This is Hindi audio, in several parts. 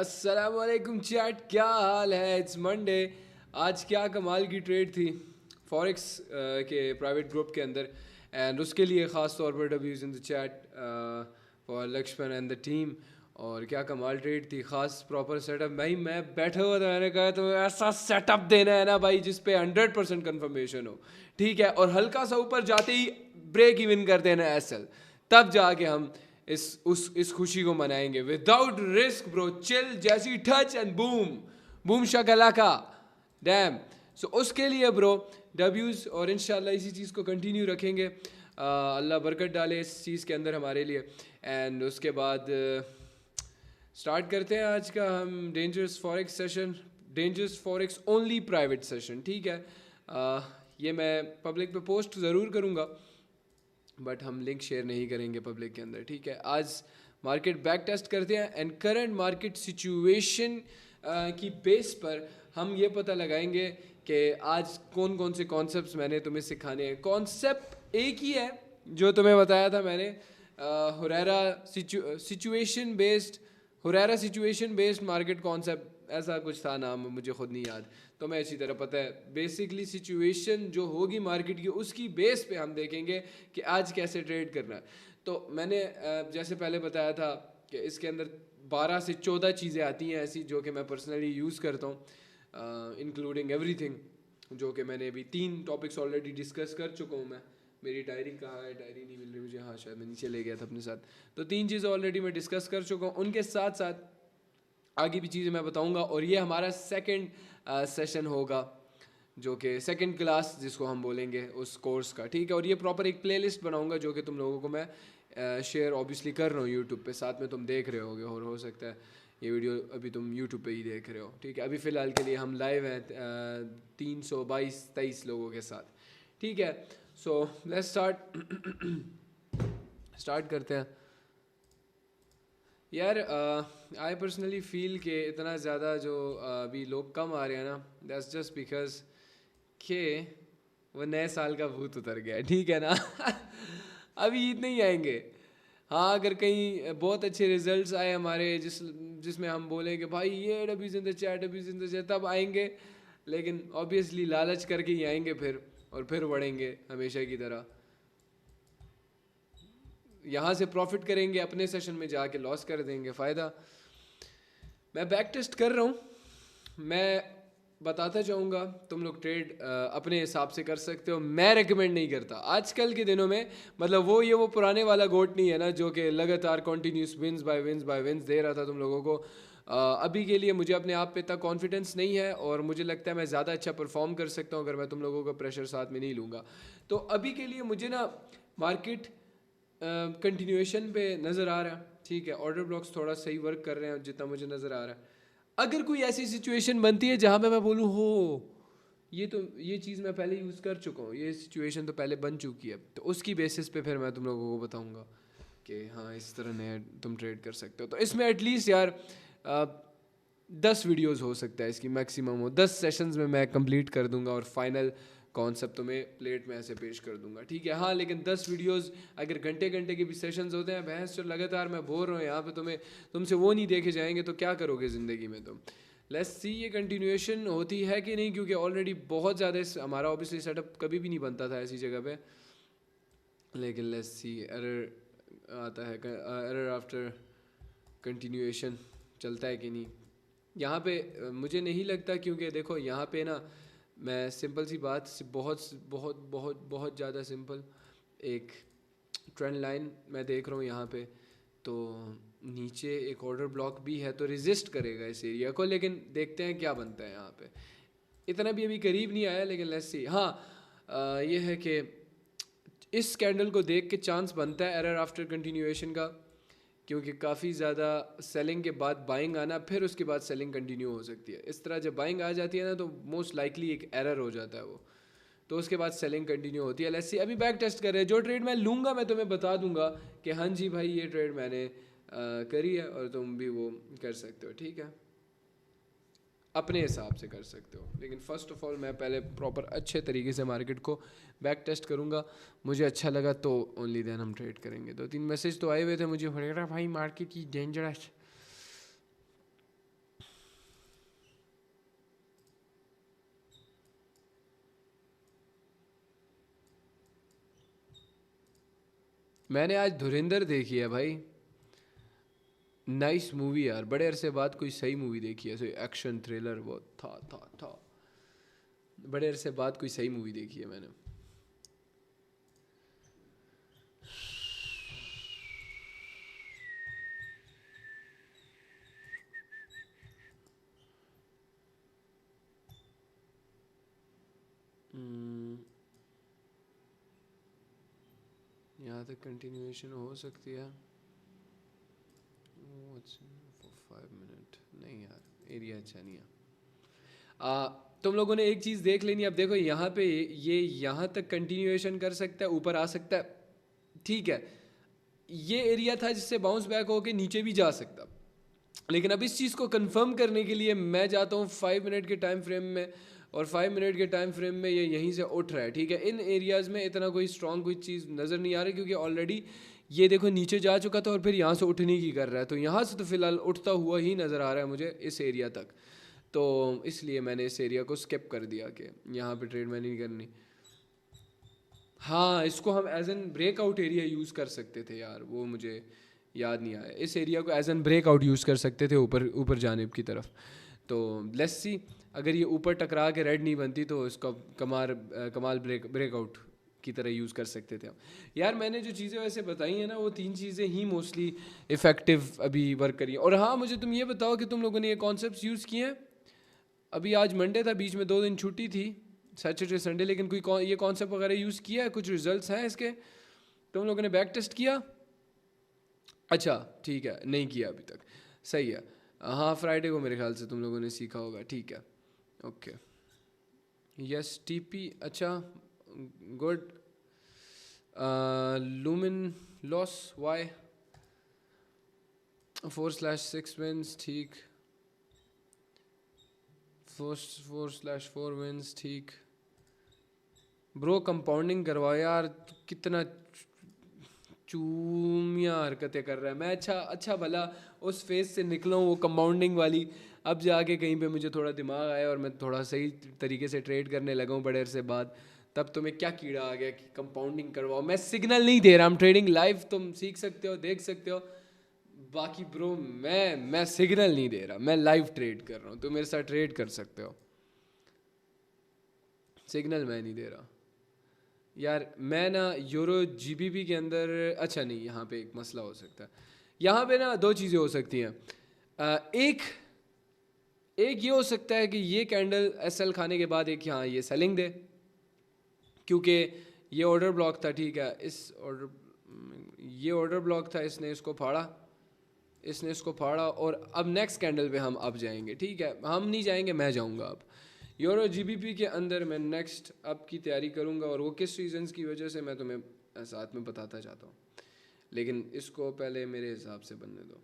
अस्सलामुअलैकुम चैट, क्या हाल है? It's Monday. आज क्या कमाल की ट्रेड थी फॉरेक्स के प्राइवेट ग्रुप के अंदर, एंड उसके लिए ख़ास तौर पर डब्ल्यूज in the chat for Lakshman and the team. और क्या कमाल ट्रेड थी, ख़ास प्रॉपर सेटअप। भाई मैं बैठा हुआ था, मैंने कहा तो ऐसा सेटअप देना है ना भाई जिस पे 100% कन्फर्मेशन हो, ठीक है। और हल्का सा ऊपर जाते ही ब्रेक इवन कर देना एसएल, तब जाके हम इस खुशी को मनाएंगे विदाउट रिस्क ब्रो। चिल जैसी टच एंड बूम बूम शकलाका डैम। सो उसके लिए ब्रो डब्ल्यूज, और इंशाल्लाह इसी चीज़ को कंटिन्यू रखेंगे। अल्लाह बरकत डाले इस चीज़ के अंदर हमारे लिए। एंड उसके बाद स्टार्ट करते हैं आज का हम dangerous forex session, dangerous forex only private session, ठीक है। ये मैं पब्लिक पे पोस्ट ज़रूर करूँगा, बट हम लिंक शेयर नहीं करेंगे पब्लिक के अंदर, ठीक है। आज मार्केट बैक टेस्ट करते हैं एंड करंट मार्केट सिचुएशन की बेस पर हम ये पता लगाएंगे कि आज कौन कौन से कॉन्सेप्ट्स मैंने तुम्हें सिखाने हैं। कॉन्सेप्ट एक ही है जो तुम्हें बताया था मैंने, Huraira situation based market concept, ऐसा कुछ था नाम, मुझे खुद नहीं याद। तो मैं इसी तरह पता है बेसिकली सिचुएशन जो होगी मार्केट की, उसकी बेस पे हम देखेंगे कि आज कैसे ट्रेड करना है। तो मैंने जैसे पहले बताया था कि इसके अंदर 12 से 14 चीज़ें आती हैं ऐसी जो कि मैं पर्सनली यूज़ करता हूँ, इंक्लूडिंग एवरीथिंग, जो कि मैंने अभी 3 टॉपिक्स ऑलरेडी डिस्कस कर चुका हूँ मैं। मेरी डायरी कहाँ है? डायरी नहीं मिल रही मुझे, हाँ शायद मैं नीचे ले गया था अपने साथ। तो 3 चीज़ें ऑलरेडी मैं डिस्कस कर चुका हूँ, उनके साथ साथ आगे भी चीज़ें मैं बताऊंगा। और ये हमारा सेकंड सेशन होगा, जो कि सेकंड क्लास जिसको हम बोलेंगे उस कोर्स का, ठीक है। और ये प्रॉपर एक प्लेलिस्ट बनाऊंगा जो कि तुम लोगों को मैं शेयर ऑब्वियसली कर रहा हूँ यूट्यूब पे, साथ में तुम देख रहे होगे, और हो सकता है ये वीडियो अभी तुम यूट्यूब पे ही देख रहे हो, ठीक है। अभी फ़िलहाल के लिए हम लाइव हैं 322-23 लोगों के साथ, ठीक है। सो लेट्स स्टार्ट करते हैं यार। आई पर्सनली फील कि इतना ज़्यादा जो अभी लोग कम आ रहे हैं ना, दैट्स जस्ट बिकॉज के वो नए साल का भूत उतर गया, ठीक है ना। अभी ईद नहीं आएंगे। हाँ, अगर कहीं बहुत अच्छे रिजल्ट्स आए हमारे जिसमें हम बोलें कि भाई ये डब्ल्यूज इन द चैट, तब आएंगे। लेकिन ऑब्वियसली लालच करके ही आएंगे फिर, और फिर बढ़ेंगे हमेशा की तरह। यहाँ से प्रॉफिट करेंगे, अपने सेशन में जाके लॉस कर देंगे, फ़ायदा। मैं बैक टेस्ट कर रहा हूँ, मैं बताता जाऊँगा, तुम लोग ट्रेड अपने हिसाब से कर सकते हो। मैं रेकमेंड नहीं करता आजकल के दिनों में, मतलब वो पुराने वाला गोट नहीं है ना जो कि लगातार कॉन्टीन्यूस विंस बाय विंस दे रहा था तुम लोगों को। अभी के लिए मुझे अपने आप पे इतना कॉन्फिडेंस नहीं है, और मुझे लगता है मैं ज़्यादा अच्छा परफॉर्म कर सकता हूँ अगर मैं तुम लोगों का प्रेशर साथ में नहीं लूँगा। तो अभी के लिए मुझे ना मार्केट कंटिन्यूएशन पे नज़र आ रहा है, ठीक है। ऑर्डर ब्लॉक्स थोड़ा सही वर्क कर रहे हैं जितना मुझे नज़र आ रहा है। अगर कोई ऐसी सिचुएशन बनती है जहाँ पे मैं बोलूँ हो ये चीज़ मैं पहले यूज़ कर चुका हूँ, ये सिचुएशन तो पहले बन चुकी है, तो उसकी बेसिस पे फिर मैं तुम लोगों को बताऊँगा कि हाँ इस तरह नया तुम ट्रेड कर सकते हो। तो इसमें एटलीस्ट यार 10 वीडियोज़ हो सकता है इसकी, मैक्सिमम हो 10 सेशंस में मैं कंप्लीट कर दूंगा और फाइनल कॉन्सेप्ट तुम्हें प्लेट में ऐसे पेश कर दूंगा, ठीक है। हाँ, लेकिन 10 वीडियोस अगर घंटे घंटे के भी सेशंस होते हैं, भैंस जो लगातार मैं बोल रहा हूँ यहाँ पे तुमसे वो नहीं देखे जाएंगे तो क्या करोगे ज़िंदगी में तुम। लेट्स सी ये कंटिन्यूएशन होती है कि नहीं, क्योंकि ऑलरेडी बहुत ज़्यादा हमारा ऑब्वियसली सेटअप कभी भी नहीं बनता था ऐसी जगह पे। लेकिन लेट्स सी एरर आता है, एरर आफ्टर कंटिन्यूएशन चलता है कि नहीं यहाँ पे। मुझे नहीं लगता, क्योंकि देखो यहाँ पे ना मैं सिंपल सी बात, बहुत बहुत बहुत बहुत ज़्यादा सिंपल एक ट्रेंड लाइन मैं देख रहा हूँ यहाँ पे। तो नीचे एक ऑर्डर ब्लॉक भी है तो रेजिस्ट करेगा इस एरिया को, लेकिन देखते हैं क्या बनता है यहाँ पे। इतना भी अभी करीब नहीं आया, लेकिन लेट्स सी। हाँ, ये है कि इस कैंडल को देख के चांस बनता है एरर आफ्टर कंटिन्यूएशन का, क्योंकि काफ़ी ज़्यादा सेलिंग के बाद बाइंग आना, फिर उसके बाद सेलिंग कंटिन्यू हो सकती है। इस तरह जब बाइंग आ जाती है ना तो मोस्ट लाइकली एक एरर हो जाता है वो, तो उसके बाद सेलिंग कंटिन्यू होती है। लेट्स सी, अभी बैक टेस्ट कर रहे हैं। जो ट्रेड मैं लूँगा मैं तुम्हें बता दूंगा कि हाँ जी भाई ये ट्रेड मैंने करी है, और तुम भी वो कर सकते हो, ठीक है, अपने हिसाब से कर सकते हो। लेकिन फ़र्स्ट ऑफ ऑल मैं पहले प्रॉपर अच्छे तरीके से मार्केट को बैक टेस्ट करूँगा, मुझे अच्छा लगा तो ओनली देन हम ट्रेड करेंगे। 2-3 मैसेज तो आए हुए थे मुझे, भाई मार्केट की डेंजरस। मैंने आज धुरंधर देखी है भाई, नाइस मूवी यार, बड़े अरसे बाद कोई सही मूवी देखी है, एक्शन थ्रिलर, वो था बड़े अरसे बाद कोई सही मूवी देखी है मैंने। यहाँ तक कंटिन्यूएशन हो सकती है। 5 मिनट नहीं यार, एरिया अच्छा नहीं है। तुम लोगों ने एक चीज़ देख लेनी। अब देखो यहाँ पे ये यहाँ तक कंटिन्यूएशन कर सकता है, ऊपर आ सकता है, ठीक है। ये एरिया था जिससे बाउंस बैक होके नीचे भी जा सकता, लेकिन अब इस चीज़ को कंफर्म करने के लिए मैं जाता हूँ 5 मिनट के टाइम फ्रेम में, और 5 मिनट के टाइम फ्रेम में ये यहीं से उठ रहा है, ठीक है। इन एरियाज़ में इतना कोई स्ट्रॉन्ग कोई चीज़ नज़र नहीं आ रही, क्योंकि ऑलरेडी ये देखो नीचे जा चुका था और फिर यहाँ से उठने की कर रहा है, तो यहाँ से तो फिलहाल उठता हुआ ही नज़र आ रहा है मुझे इस एरिया तक, तो इसलिए मैंने इस एरिया को स्किप कर दिया कि यहाँ पे ट्रेड मैंने नहीं करनी। हाँ, इसको हम as an breakout area use कर सकते थे यार, वो मुझे याद नहीं आया। इस एरिया को एज एन ब्रेकआउट यूज़ कर सकते थे ऊपर ऊपर जानिब की तरफ। तो लेट्स सी, अगर ये ऊपर टकरा के रेड नहीं बनती तो इसका कमाल ब्रेकआउट की तरह यूज़ कर सकते थे हम। यार मैंने जो चीज़ें वैसे बताई हैं ना, वो 3 चीज़ें ही मोस्टली इफ़ेक्टिव अभी वर्क करी हैं। और हाँ, मुझे तुम ये बताओ कि तुम लोगों ने ये कॉन्सेप्ट यूज़ किए हैं। अभी आज मंडे था, बीच में 2 दिन छुट्टी थी, सैटरडे संडे, लेकिन कोई ये कॉन्सेप्ट वगैरह यूज़ किया है? कुछ रिजल्ट्स हैं इसके? तुम लोगों ने बैक टेस्ट किया? अच्छा ठीक है, नहीं किया अभी तक, सही है। हाँ, फ्राइडे को मेरे ख्याल से तुम लोगों ने सीखा होगा, ठीक है, ओके। यस टीपी, अच्छा गुड। लूमिन लॉस वाई 4/6 विंस, ठीक। 4/4 विंस, ठीक। ब्रो कंपाउंडिंग करवाओ यार, कितना चूमिया हरकतें कर रहा है। मैं अच्छा भला उस फेज से निकला हूँ, वो कंपाउंडिंग वाली, अब जाके कहीं पे मुझे थोड़ा दिमाग आया और मैं थोड़ा सही तरीके से ट्रेड करने लगा हूँ बड़े अरसे बाद, तब तुम्हें क्या कीड़ा आ गया कि कंपाउंडिंग करवाओ। मैं सिग्नल नहीं दे रहा, हम ट्रेडिंग लाइव, तुम सीख सकते हो, देख सकते हो, बाकी ब्रो मैं सिग्नल नहीं दे रहा, मैं लाइव ट्रेड कर रहा हूँ, तुम मेरे साथ ट्रेड कर सकते हो, सिग्नल मैं नहीं दे रहा यार। मैं ना यूरो जीबीपी के अंदर, अच्छा नहीं, यहाँ पे एक मसला हो सकता है। यहाँ पे ना 2 चीज़ें हो सकती हैं। एक एक ये हो सकता है कि ये कैंडल एसएल खाने के बाद एक यहाँ ये सेलिंग दे, क्योंकि ये ऑर्डर ब्लॉक था, ठीक है। ये ऑर्डर ब्लॉक था, इसने इसको फाड़ा और अब नेक्स्ट कैंडल पे हम अब जाएंगे, ठीक है। हम नहीं जाएंगे, मैं जाऊंगा अब यूरो जीबीपी के अंदर। मैं नेक्स्ट अब की तैयारी करूंगा, और वो किस रीजंस की वजह से मैं तुम्हें साथ में बताता चाहता हूँ, लेकिन इसको पहले मेरे हिसाब से बनने दो।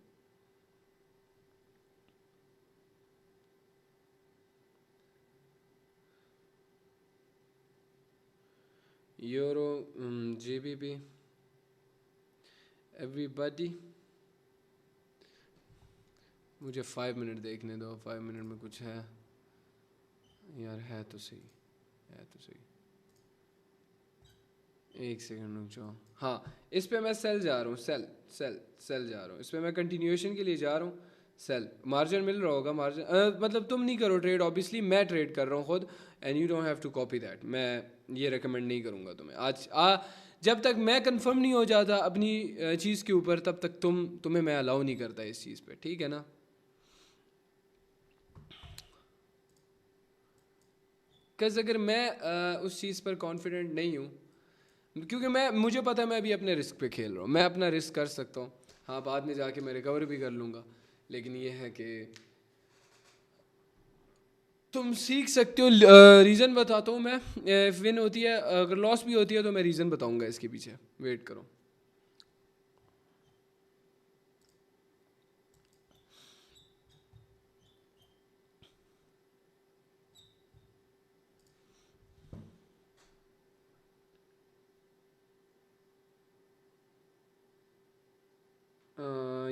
यूरो जीबीपी एवरीबॉडी, मुझे 5 मिनट देखने दो, 5 मिनट में कुछ है यार, है तो सही, है तो सही। एक सेकंड रुक जाओ। हाँ, इस पे मैं सेल जा रहा हूँ, सेल जा रहा हूँ, इस पे मैं कंटिन्यूएशन के लिए जा रहा हूँ। सेल मार्जिन मिल रहा होगा, मार्जिन मतलब तुम नहीं करो ट्रेड, ऑब्वियसली मैं ट्रेड कर रहा हूँ खुद, and you don't have to copy that. मैं ये रिकमेंड नहीं करूँगा तुम्हें आज जब तक मैं कंफर्म नहीं हो जाता अपनी चीज़ के ऊपर, तब तक तुम्हें मैं अलाउ नहीं करता इस चीज़ पे, ठीक है ना। कज़ अगर मैं उस चीज़ पर कॉन्फिडेंट नहीं हूँ, क्योंकि मुझे पता है मैं अभी अपने रिस्क पे खेल रहा हूँ, मैं अपना रिस्क कर सकता हूँ। हाँ, बाद में जाके मैं रिकवर भी कर लूँगा, लेकिन ये है कि तुम सीख सकते हो। रीज़न बताता हूँ मैं, विन होती है, अगर लॉस भी होती है तो मैं रीज़न बताऊँगा इसके पीछे, वेट करो।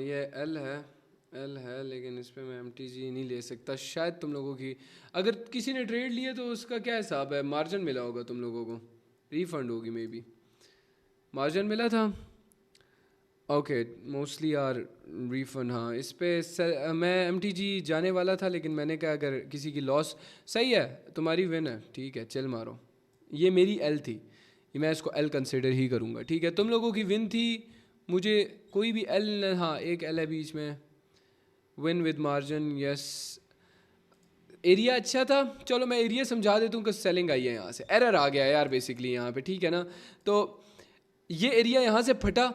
ये एल है, लेकिन इस पर मैं MTG नहीं ले सकता शायद। तुम लोगों की अगर किसी ने ट्रेड लिया तो उसका क्या हिसाब है? मार्जिन मिला होगा तुम लोगों को, रिफंड होगी मे बी, मार्जिन मिला था। Okay, mostly are refund. हाँ, इस पे मैं एमटीजी जाने वाला था, लेकिन मैंने कहा अगर किसी की लॉस, सही है तुम्हारी विन है, ठीक है चल मारो। ये मेरी एल थी, ये मैं इसको एल कंसिडर ही करूँगा। ठीक है, तुम लोगों की विन थी, मुझे कोई भी एल, हाँ एक एल है बीच में। Win with margin, yes. Area अच्छा था, चलो मैं एरिया समझा देता हूँ कि सेलिंग आई है यहाँ से, एरर आ गया है यार बेसिकली यहाँ पे, ठीक है ना। तो ये एरिया यहाँ से फटा,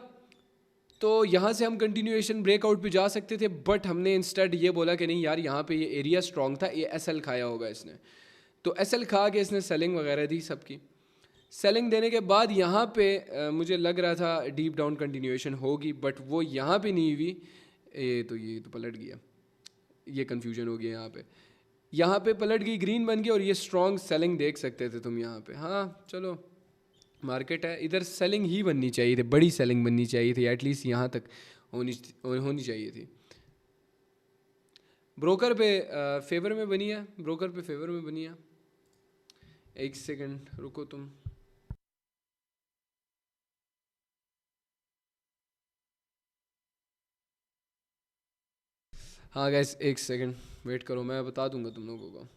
तो यहाँ से हम कंटिन्यूएशन ब्रेकआउट पे जा सकते थे, बट हमने इंस्टेड ये बोला कि नहीं यार, यहाँ पे ये एरिया स्ट्रॉन्ग था, ये एसएल खाया होगा इसने। तो एसएल खा के इसने सेलिंग वगैरह दी सबकी। सेलिंग देने के बाद यहाँ पे मुझे लग रहा था डीप डाउन कंटिन्यूएशन होगी, बट वो यहाँ पे नहीं हुई। ये तो पलट गया, ये कन्फ्यूजन हो गया यहाँ पे। यहाँ पे पलट गई, ग्रीन बन गई, और ये स्ट्रॉन्ग सेलिंग देख सकते थे तुम यहाँ पे। हाँ चलो, मार्केट है, इधर सेलिंग ही बननी चाहिए थी, बड़ी सेलिंग बननी चाहिए थी, एटलीस्ट यहाँ तक होनी होनी चाहिए थी। ब्रोकर पे फेवर में बनी है, ब्रोकर पे फेवर में बनी है। एक सेकंड रुको तुम। हाँ गैस, एक सेकंड वेट करो, मैं बता दूंगा तुम लोगों को।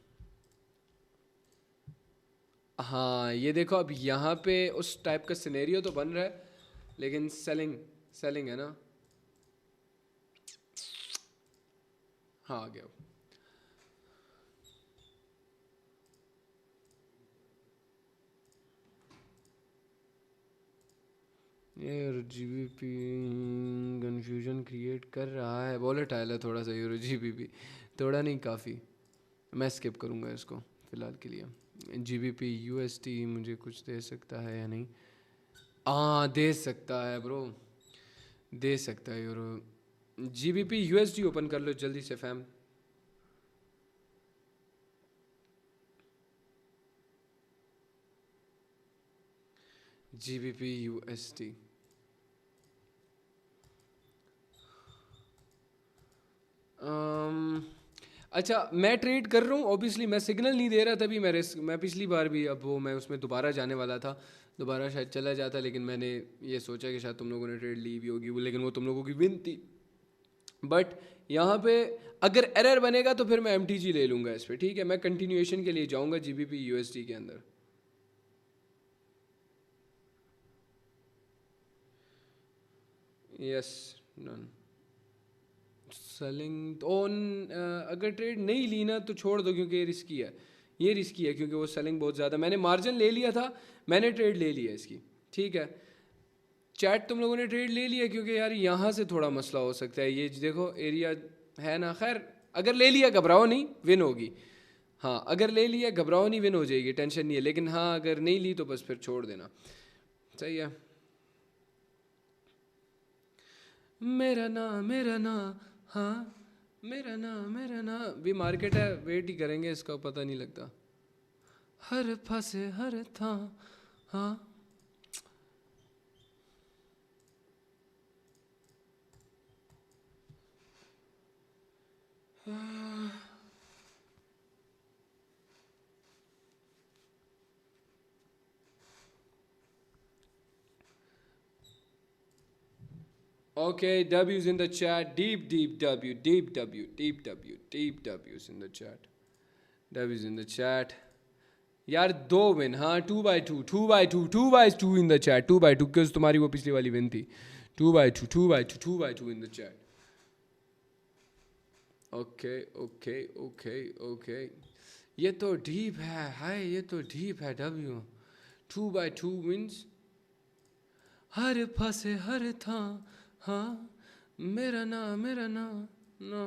हाँ ये देखो, अब यहाँ पे उस टाइप का सिनेरियो तो बन रहा है, लेकिन सेलिंग, सेलिंग है ना। हाँ आ गया। ये जीबीपी कंफ्यूजन क्रिएट कर रहा है, वॉलेटाइल है थोड़ा सा यूरो जीबीपी, थोड़ा नहीं काफ़ी। मैं स्किप करूँगा इसको फ़िलहाल के लिए। जीबीपी यूएसटी मुझे कुछ दे सकता है या नहीं? हाँ दे सकता है ब्रो, दे सकता है यूरो। जीबीपी यूएसडी ओपन कर लो जल्दी से फैम। जीबीपी यूएसडी, अच्छा मैं ट्रेड कर रहा हूँ, ऑब्वियसली मैं सिग्नल नहीं दे रहा, तभी मैं रिस्क, मैं पिछली बार भी, अब वो मैं उसमें दोबारा जाने वाला था, दोबारा शायद चला जाता, लेकिन मैंने ये सोचा कि शायद तुम लोगों ने ट्रेड ली भी होगी वो, लेकिन वो तुम लोगों की विन थी। बट यहाँ पे अगर एरर बनेगा तो फिर मैं एम ले लूँगा इस पर, ठीक है। मैं कंटिन्यूएशन के लिए जाऊँगा जीबीपी यूएसडी के अंदर। Yes, done. सेलिंग ऑन, अगर ट्रेड नहीं ली ना तो छोड़ दो, क्योंकि ये रिस्की है, ये रिस्की है, क्योंकि वो सेलिंग बहुत ज़्यादा, मैंने मार्जिन ले लिया था, मैंने ट्रेड ले लिया इसकी, ठीक है। चैट तुम लोगों ने ट्रेड ले लिया, क्योंकि यार यहाँ से थोड़ा मसला हो सकता है, ये देखो एरिया है ना। खैर अगर ले लिया घबराओ नहीं, विन होगी। हाँ अगर ले लिया घबराओ नहीं, विन हो जाएगी, टेंशन नहीं है। लेकिन हाँ अगर नहीं ली तो बस फिर छोड़ देना, सही है। मेरा ना, मेरा ना, हाँ मेरा ना, मेरा ना, भी मार्केट है, वेट ही करेंगे इसका, पता नहीं लगता। हर फंसे हर था, हाँ। Okay, W's in the chat. Deep, deep W, deep W, deep W, deep W's in the chat. W's in the chat. यार दो विन, हाँ 2/2, 2/2, 2/2 इन द चैट, 2/2, बिकॉज तुम्हारी वो पिछली वाली विन थी। 2/2, 2/2, 2/2 इन the chat. Okay okay okay okay, ये तो डीप है, हाय ये तो डीप है। W 2/2 विंस, हर फंसे हर था, हाँ मेरा ना, मेरा ना, ना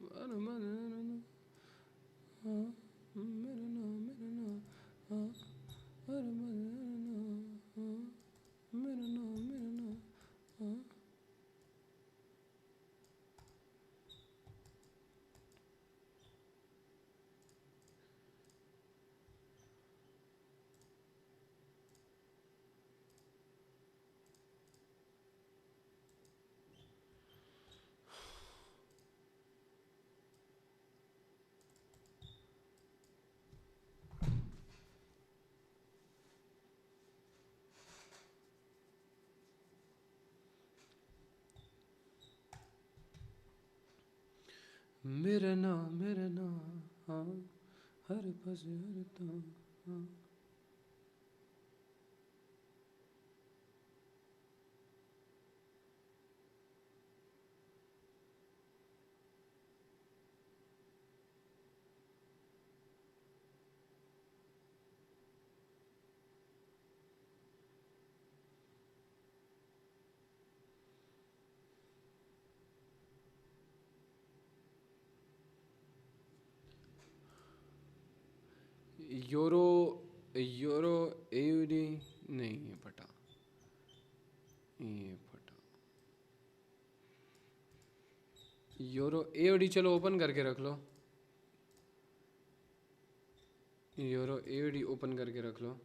मेरा ना, मेरा ना, हाँ मेरा ना, मेरा ना, हाँ मेरा ना, हाँ मेरा ना, मेरा ना, हाँ। मेरा नाम हाँ हर पस हर तां हाँ। यूरो यूरो एयूडी नहीं ये फटा ये फटा यूरो एयूडी चलो ओपन करके रख लो। यूरो एयूडी ओपन करके रख लो।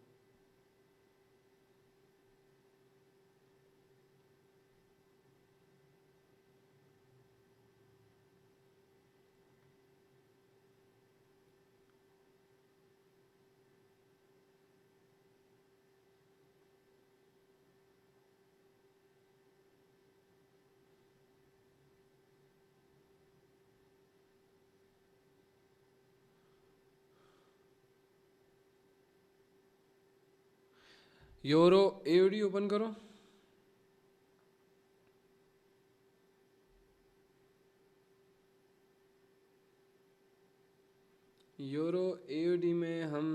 यूरो एयूडी ओपन करो। यूरो एयूडी में हम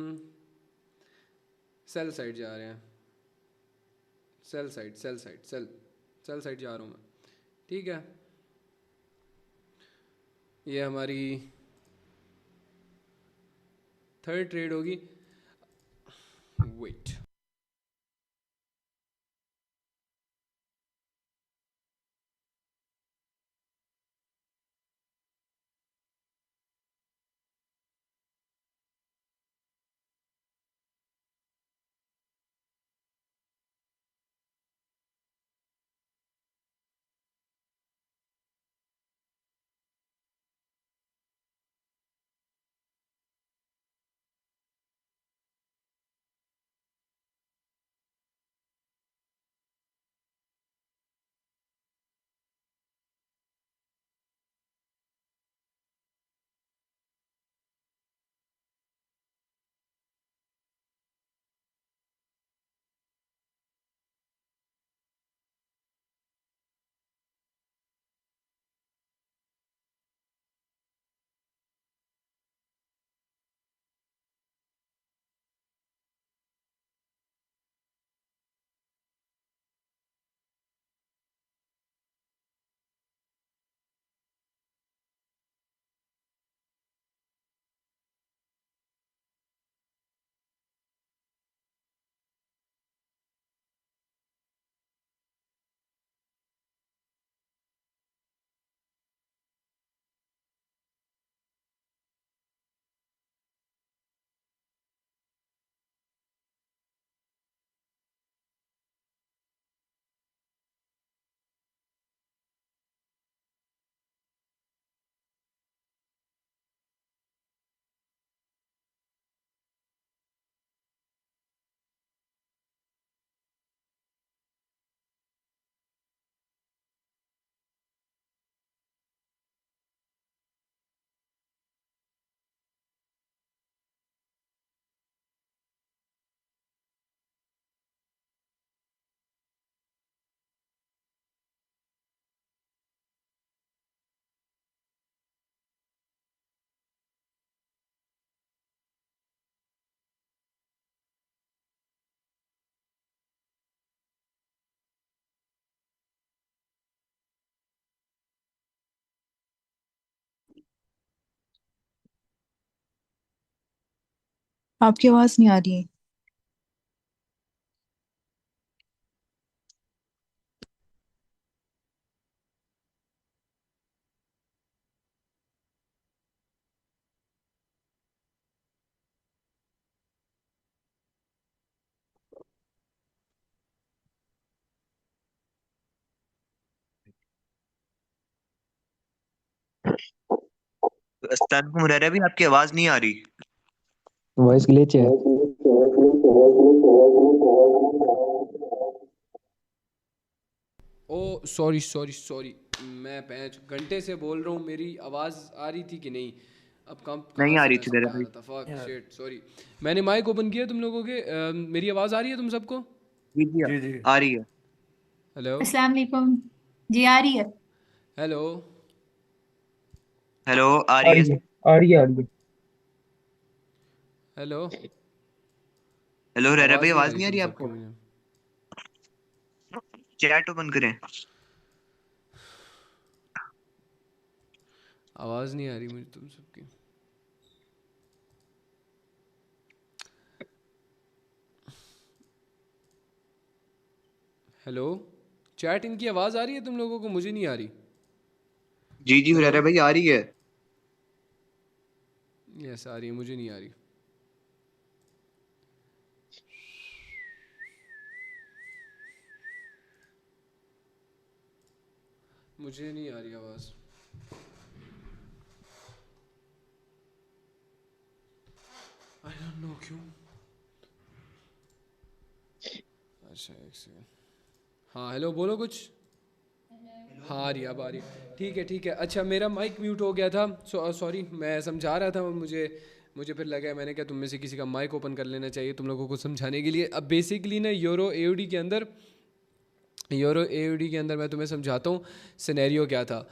सेल साइड जा रहे हैं। Sell side sell side sell sell side जा रहा हूँ मैं। ठीक है ये हमारी थर्ड ट्रेड होगी। वेट आपकी आवाज नहीं आ रही है। स्तन मुरैरा भी आपकी आवाज नहीं आ रही। वॉइस ग्लिच है। ओ सॉरी सॉरी सॉरी मैं 5 घंटे से बोल रहा हूँ, मेरी आवाज़ आ रही थी कि नहीं? अब कम नहीं कहाँ आ से रही मैं थी समझा हुरैरा भाई। रहा था? Fuck shit, sorry. मैंने माइक ओपन किया तुम लोगों के। मेरी आवाज़ आ रही है तुम सबको? जी जी जी जी। आ रही है। हेलो अस्सलाम वालेकुम। जी आ रही है। हेलो हेलो आ आ रही रही है। है आ रही है आ रही है। हेलो। हेलो हुरैरा भाई आवाज़ नहीं आ आवाज रही नहीं आ तुम रही सबकी आपको? मुझे। चैट ओपन करें। आवाज़ नहीं आ रही मुझे तुम सबकी। हेलो, चैट इनकी आवाज़ आ रही है तुम लोगों को? मुझे नहीं आ रही। जी जी हेलो, हुरैरा भाई आ रही है। यस आ रही है, मुझे नहीं आ रही। मुझे नहीं आ रही आवाज़। आई डोंट नो क्यों। अच्छा एक सेकंड। हाँ हेलो, बोलो कुछ। हाँ आ रही है, अब आ रही है। ठीक है ठीक है। अच्छा मेरा माइक म्यूट हो गया था, सॉरी। मैं समझा रहा था, मुझे मुझे फिर लगा मैंने क्या तुम में से किसी का माइक ओपन कर लेना चाहिए तुम लोगों को समझाने के लिए। अब बेसिकली ना यूरो एओडी के अंदर मैं तुम्हें समझाता हूँ सिनेरियो क्या था।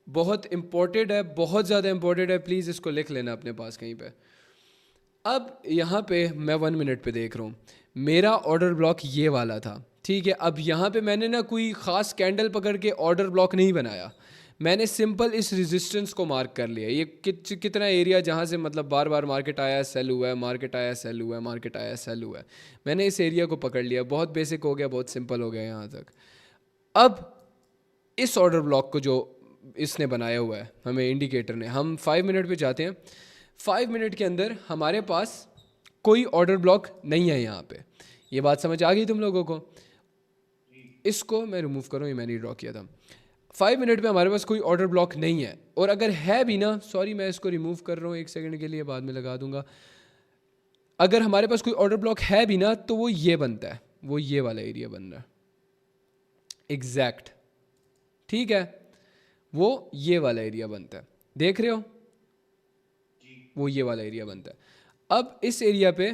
बहुत इंपॉर्टेंट है, बहुत ज़्यादा इंपॉर्टेंट है, प्लीज़ इसको लिख लेना अपने पास कहीं पे। अब यहाँ पे मैं 1 मिनट पे देख रहा हूँ, मेरा ऑर्डर ब्लॉक ये वाला था, ठीक है। अब यहाँ पे मैंने ना कोई ख़ास कैंडल पकड़ के ऑर्डर ब्लॉक नहीं बनाया, मैंने सिंपल इस रेजिस्टेंस को मार्क कर लिया। ये कितना एरिया जहाँ से मतलब बार बार मार्केट आया सेल हुआ है, मार्केट आया सेल हुआ है, मार्केट आया सेल हुआ है, मैंने इस एरिया को पकड़ लिया। बहुत बेसिक हो गया, बहुत सिंपल हो गया यहाँ तक। अब इस ऑर्डर ब्लॉक को जो इसने बनाया हुआ है हमें इंडिकेटर ने, हम 5 मिनट पे जाते हैं। 5 मिनट के अंदर हमारे पास कोई ऑर्डर ब्लॉक नहीं है यहाँ पे। ये बात समझ आ गई तुम लोगों को? इसको मैं रिमूव करूँ, ये मैंने ड्रॉ किया था। 5 मिनट पे हमारे पास कोई ऑर्डर ब्लॉक नहीं है, और अगर है भी ना, सॉरी मैं इसको रिमूव कर रहा हूँ 1 सेकंड के लिए, बाद में लगा दूंगा। अगर हमारे पास कोई ऑर्डर ब्लॉक है भी ना तो वो ये बनता है, वो ये वाला एरिया बन रहा है एग्जैक्ट, ठीक है। वो ये वाला एरिया बनता है, देख रहे हो? वो ये वाला एरिया बनता है। अब इस एरिया पे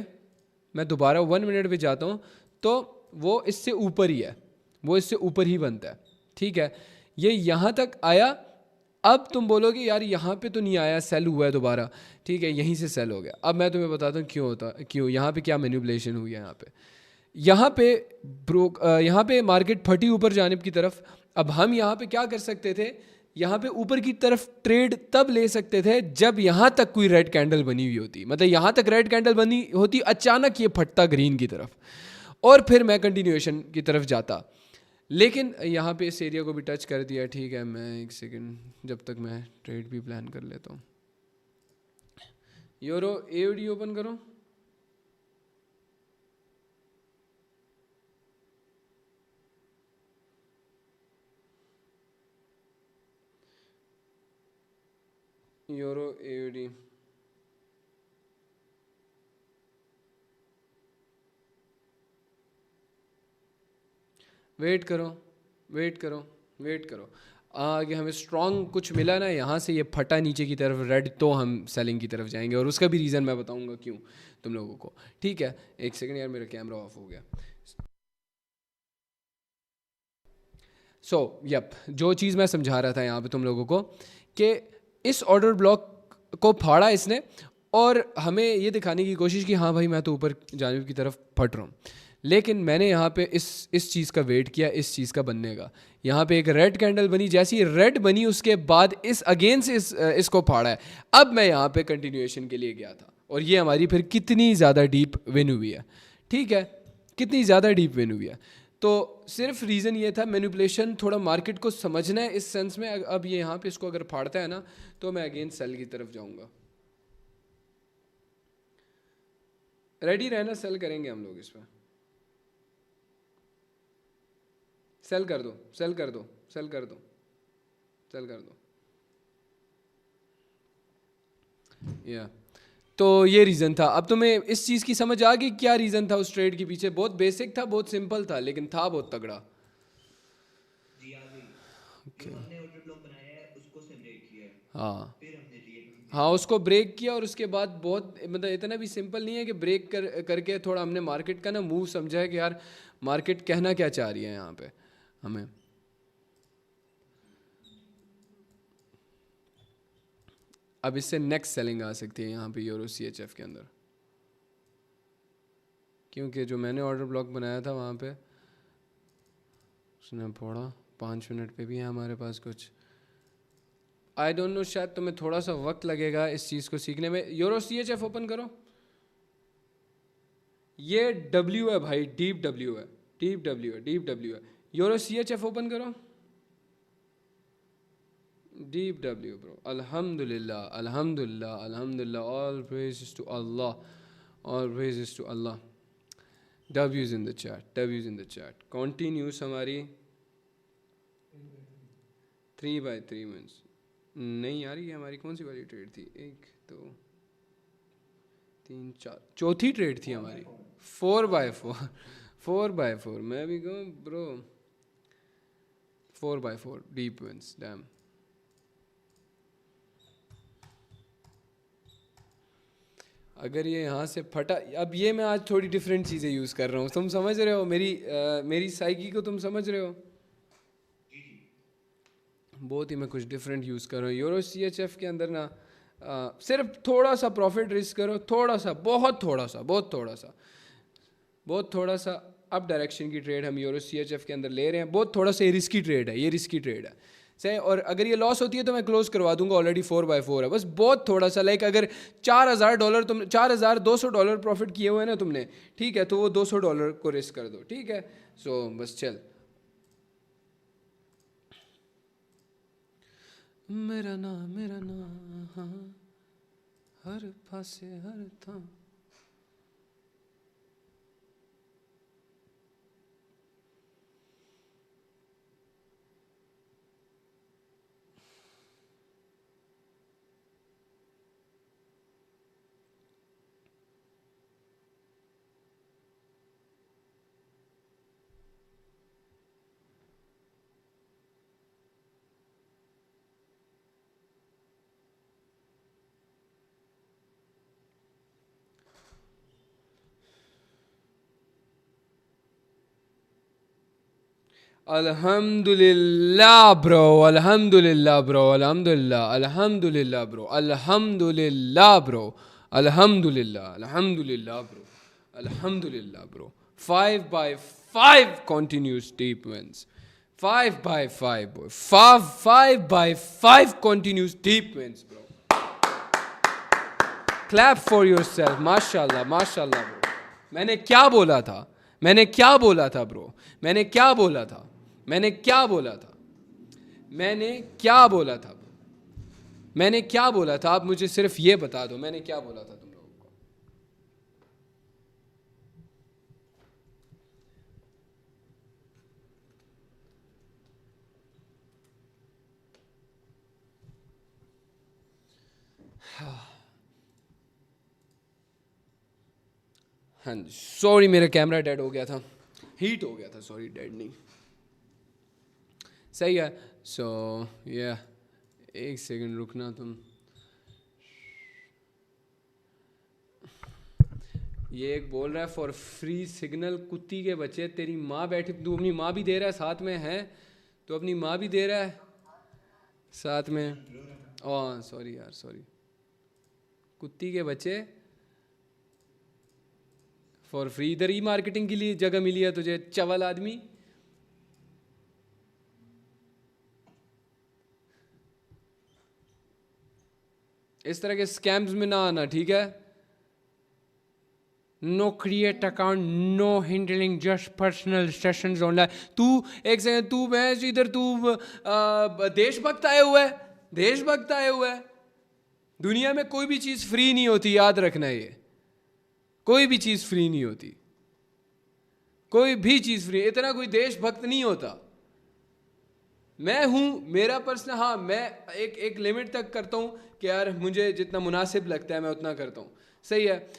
मैं दोबारा 1 मिनट पे जाता हूँ तो वो इससे ऊपर ही है, वो इससे ऊपर ही बनता है, ठीक है। ये यहाँ तक आया। अब तुम बोलोगे यार यहाँ पे तो नहीं आया, सेल हुआ है दोबारा, ठीक है, यहीं से सेल हो गया। अब मैं तुम्हें बताता हूँ क्यों यहाँ पे क्या मैनिपुलेशन हुई है। यहाँ पे मार्केट फटी ऊपर जानिब की तरफ। अब हम यहाँ पे क्या कर सकते थे, यहाँ पे ऊपर की तरफ ट्रेड तब ले सकते थे जब यहाँ तक कोई रेड कैंडल बनी हुई होती, मतलब यहाँ तक रेड कैंडल बनी होती, अचानक ये फटता ग्रीन की तरफ, और फिर मैं कंटिन्यूएशन की तरफ जाता। लेकिन यहाँ पे इस एरिया को भी टच कर दिया, ठीक है। मैं 1 सेकंड, जब तक मैं ट्रेड भी प्लान कर लेता हूँ। यूरो एओडी ओपन करो। यूरो एओडी, वेट करो वेट करो वेट करो। आगे हमें स्ट्रॉन्ग कुछ मिला ना, यहाँ से ये फटा नीचे की तरफ रेड, तो हम सेलिंग की तरफ जाएंगे, और उसका भी रीज़न मैं बताऊंगा क्यों तुम लोगों को, ठीक है। 1 सेकंड यार, मेरा कैमरा ऑफ हो गया। यप, जो चीज़ मैं समझा रहा था यहाँ पे तुम लोगों को, कि इस ऑर्डर ब्लॉक को फाड़ा इसने, और हमें ये दिखाने की कोशिश की हाँ भाई मैं तो ऊपर जानिब की तरफ फट रहा हूँ। लेकिन मैंने यहाँ पे इस चीज़ का वेट किया, इस चीज़ का बनने का। यहाँ पे एक रेड कैंडल बनी, जैसी रेड बनी उसके बाद इस अगेन से इसको फाड़ा है। अब मैं यहाँ पे कंटिन्यूएशन के लिए गया था, और ये हमारी फिर कितनी ज़्यादा डीप विन हुई है, ठीक है, कितनी ज़्यादा डीप विन हुई है। तो सिर्फ रीज़न ये था, मैनिपुलेशन, थोड़ा मार्केट को समझना है इस सेंस में। अब ये यहाँ पे इसको अगर फाड़ता है ना तो मैं अगेन सेल की तरफ जाऊँगा। रेडी रहना, सेल करेंगे हम लोग इस पर। सेल कर दो, सेल कर दो, सेल कर दो, सेल कर दो, या तो ये रीज़न था। अब तुम्हें इस चीज़ की समझ आ गई क्या रीज़न था उस ट्रेड के पीछे? बहुत बेसिक था, बहुत सिंपल था, लेकिन था बहुत तगड़ा। ओके हाँ हाँ, उसको ब्रेक किया और उसके बाद बहुत मतलब इतना भी सिंपल नहीं है कि ब्रेक करके थोड़ा हमने मार्केट का ना मूव समझा है कि यार मार्केट कहना क्या चाह रही है यहाँ पे हमें। अब इससे नेक्स्ट सेलिंग आ सकती है यहाँ पे यूरो CHF के अंदर, क्योंकि जो मैंने ऑर्डर ब्लॉक बनाया था वहाँ पे उसने फोड़ा। 5 मिनट पे भी है हमारे पास कुछ। आई डोंट नो, शायद तुम्हें थोड़ा सा वक्त लगेगा इस चीज़ को सीखने में। यूरो CHF ओपन करो। ये W है भाई, डीप W है, डीप W है, डीप W है। यूरो CHF ओपन करो, डीप W ब्रो। अल्हम्दुलिल्लाह अल्हम्दुलिल्लाह अल्हम्दुलिल्लाह, all praises to Allah, all praises to Allah. W's in the chat, W's in the chat। Continuous हमारी 3/3 मिनट्स नहीं आ रही है हमारी। कौन सी वाली ट्रेड थी? 1 2 3 4, चौथी ट्रेड थी हमारी 4/4 4/4। मैं भी कहूँ ब्रो 4/4 डीप विंस। डैम, अगर ये यहाँ से फटा। अब ये मैं आज थोड़ी डिफरेंट चीज़ें यूज़ कर रहा हूँ, तुम समझ रहे हो मेरी साइकी को, तुम समझ रहे हो? बहुत ही मैं कुछ डिफरेंट यूज़ कर रहा हूँ। यूरो CHF के अंदर ना सिर्फ थोड़ा सा प्रॉफिट रिस्क करो, थोड़ा सा, बहुत थोड़ा सा, बहुत थोड़ा सा, बहुत थोड़ा सा अप डायरेक्शन की ट्रेड हम यूरो CHF के अंदर ले रहे हैं। बहुत थोड़ा सा ये रिस्की ट्रेड है, ये रिस्की ट्रेड है सही। और अगर ये लॉस होती है तो मैं क्लोज करवा दूंगा, ऑलरेडी 4/4 है। बस बहुत थोड़ा सा, लाइक अगर $4,000 तुम $4,200 प्रॉफिट किए हुए हैं ना तुमने, ठीक है, तो वो $200 को रिस्क कर दो, ठीक है। सो बस चल, मेरा नाम हाँ, हर पासे हर था। अल्हम्दुलिल्लाह ब्रो, अल्हम्दुलिल्लाह ब्रो, अल्हम्दुलिल्लाह, अल्हम्दुलिल्लाह ब्रो, अल्हम्दुलिल्लाह ब्रो, अल्हम्दुलिल्लाह, अल्हम्दुलिल्लाह ब्रो, अल्हम्दुलिल्लाह bro. 5/5 continuous deep wins, 5/5 bro, 5/5 continuous deep wins bro। Clap for yourself, माशाल्लाह माशाल्लाह ब्रो। मैंने क्या बोला था, मैंने क्या बोला था ब्रो, मैंने क्या बोला था, मैंने क्या बोला था, मैंने क्या बोला था, मैंने क्या बोला था? आप मुझे सिर्फ ये बता दो, मैंने क्या बोला था तुम लोगों को? हाँ जी, सॉरी मेरा कैमरा डेड हो गया था, हीट हो गया था, सॉरी डेड नहीं, सही है। सो या एक सेकंड रुकना तुम। ये एक बोल रहा है फॉर फ्री सिग्नल, कुत्ती के बच्चे, तेरी माँ बैठी, तू अपनी माँ भी दे रहा है साथ में, है तो अपनी माँ भी दे रहा है साथ में। ओह सॉरी यार, सॉरी, कुत्ती के बच्चे, फॉर फ्री। इधर ही मार्केटिंग के लिए जगह मिली है तुझे, चवल आदमी। इस तरह के स्कैम्स में ना आना, ठीक है। No create account, no handling, just personal sessions online. तू एक सेकंड, तू मैं इधर, तू देशभक्त आए हुआ है, देशभक्त आए हुआ है। दुनिया में कोई भी चीज़ फ्री नहीं होती, याद रखना, ये कोई भी चीज़ फ्री नहीं होती, कोई भी चीज़ फ्री। इतना कोई देशभक्त नहीं होता। मैं हूँ, मेरा पर्सनल, हाँ मैं एक लिमिट तक करता हूँ कि यार मुझे जितना मुनासिब लगता है मैं उतना करता हूँ, सही है।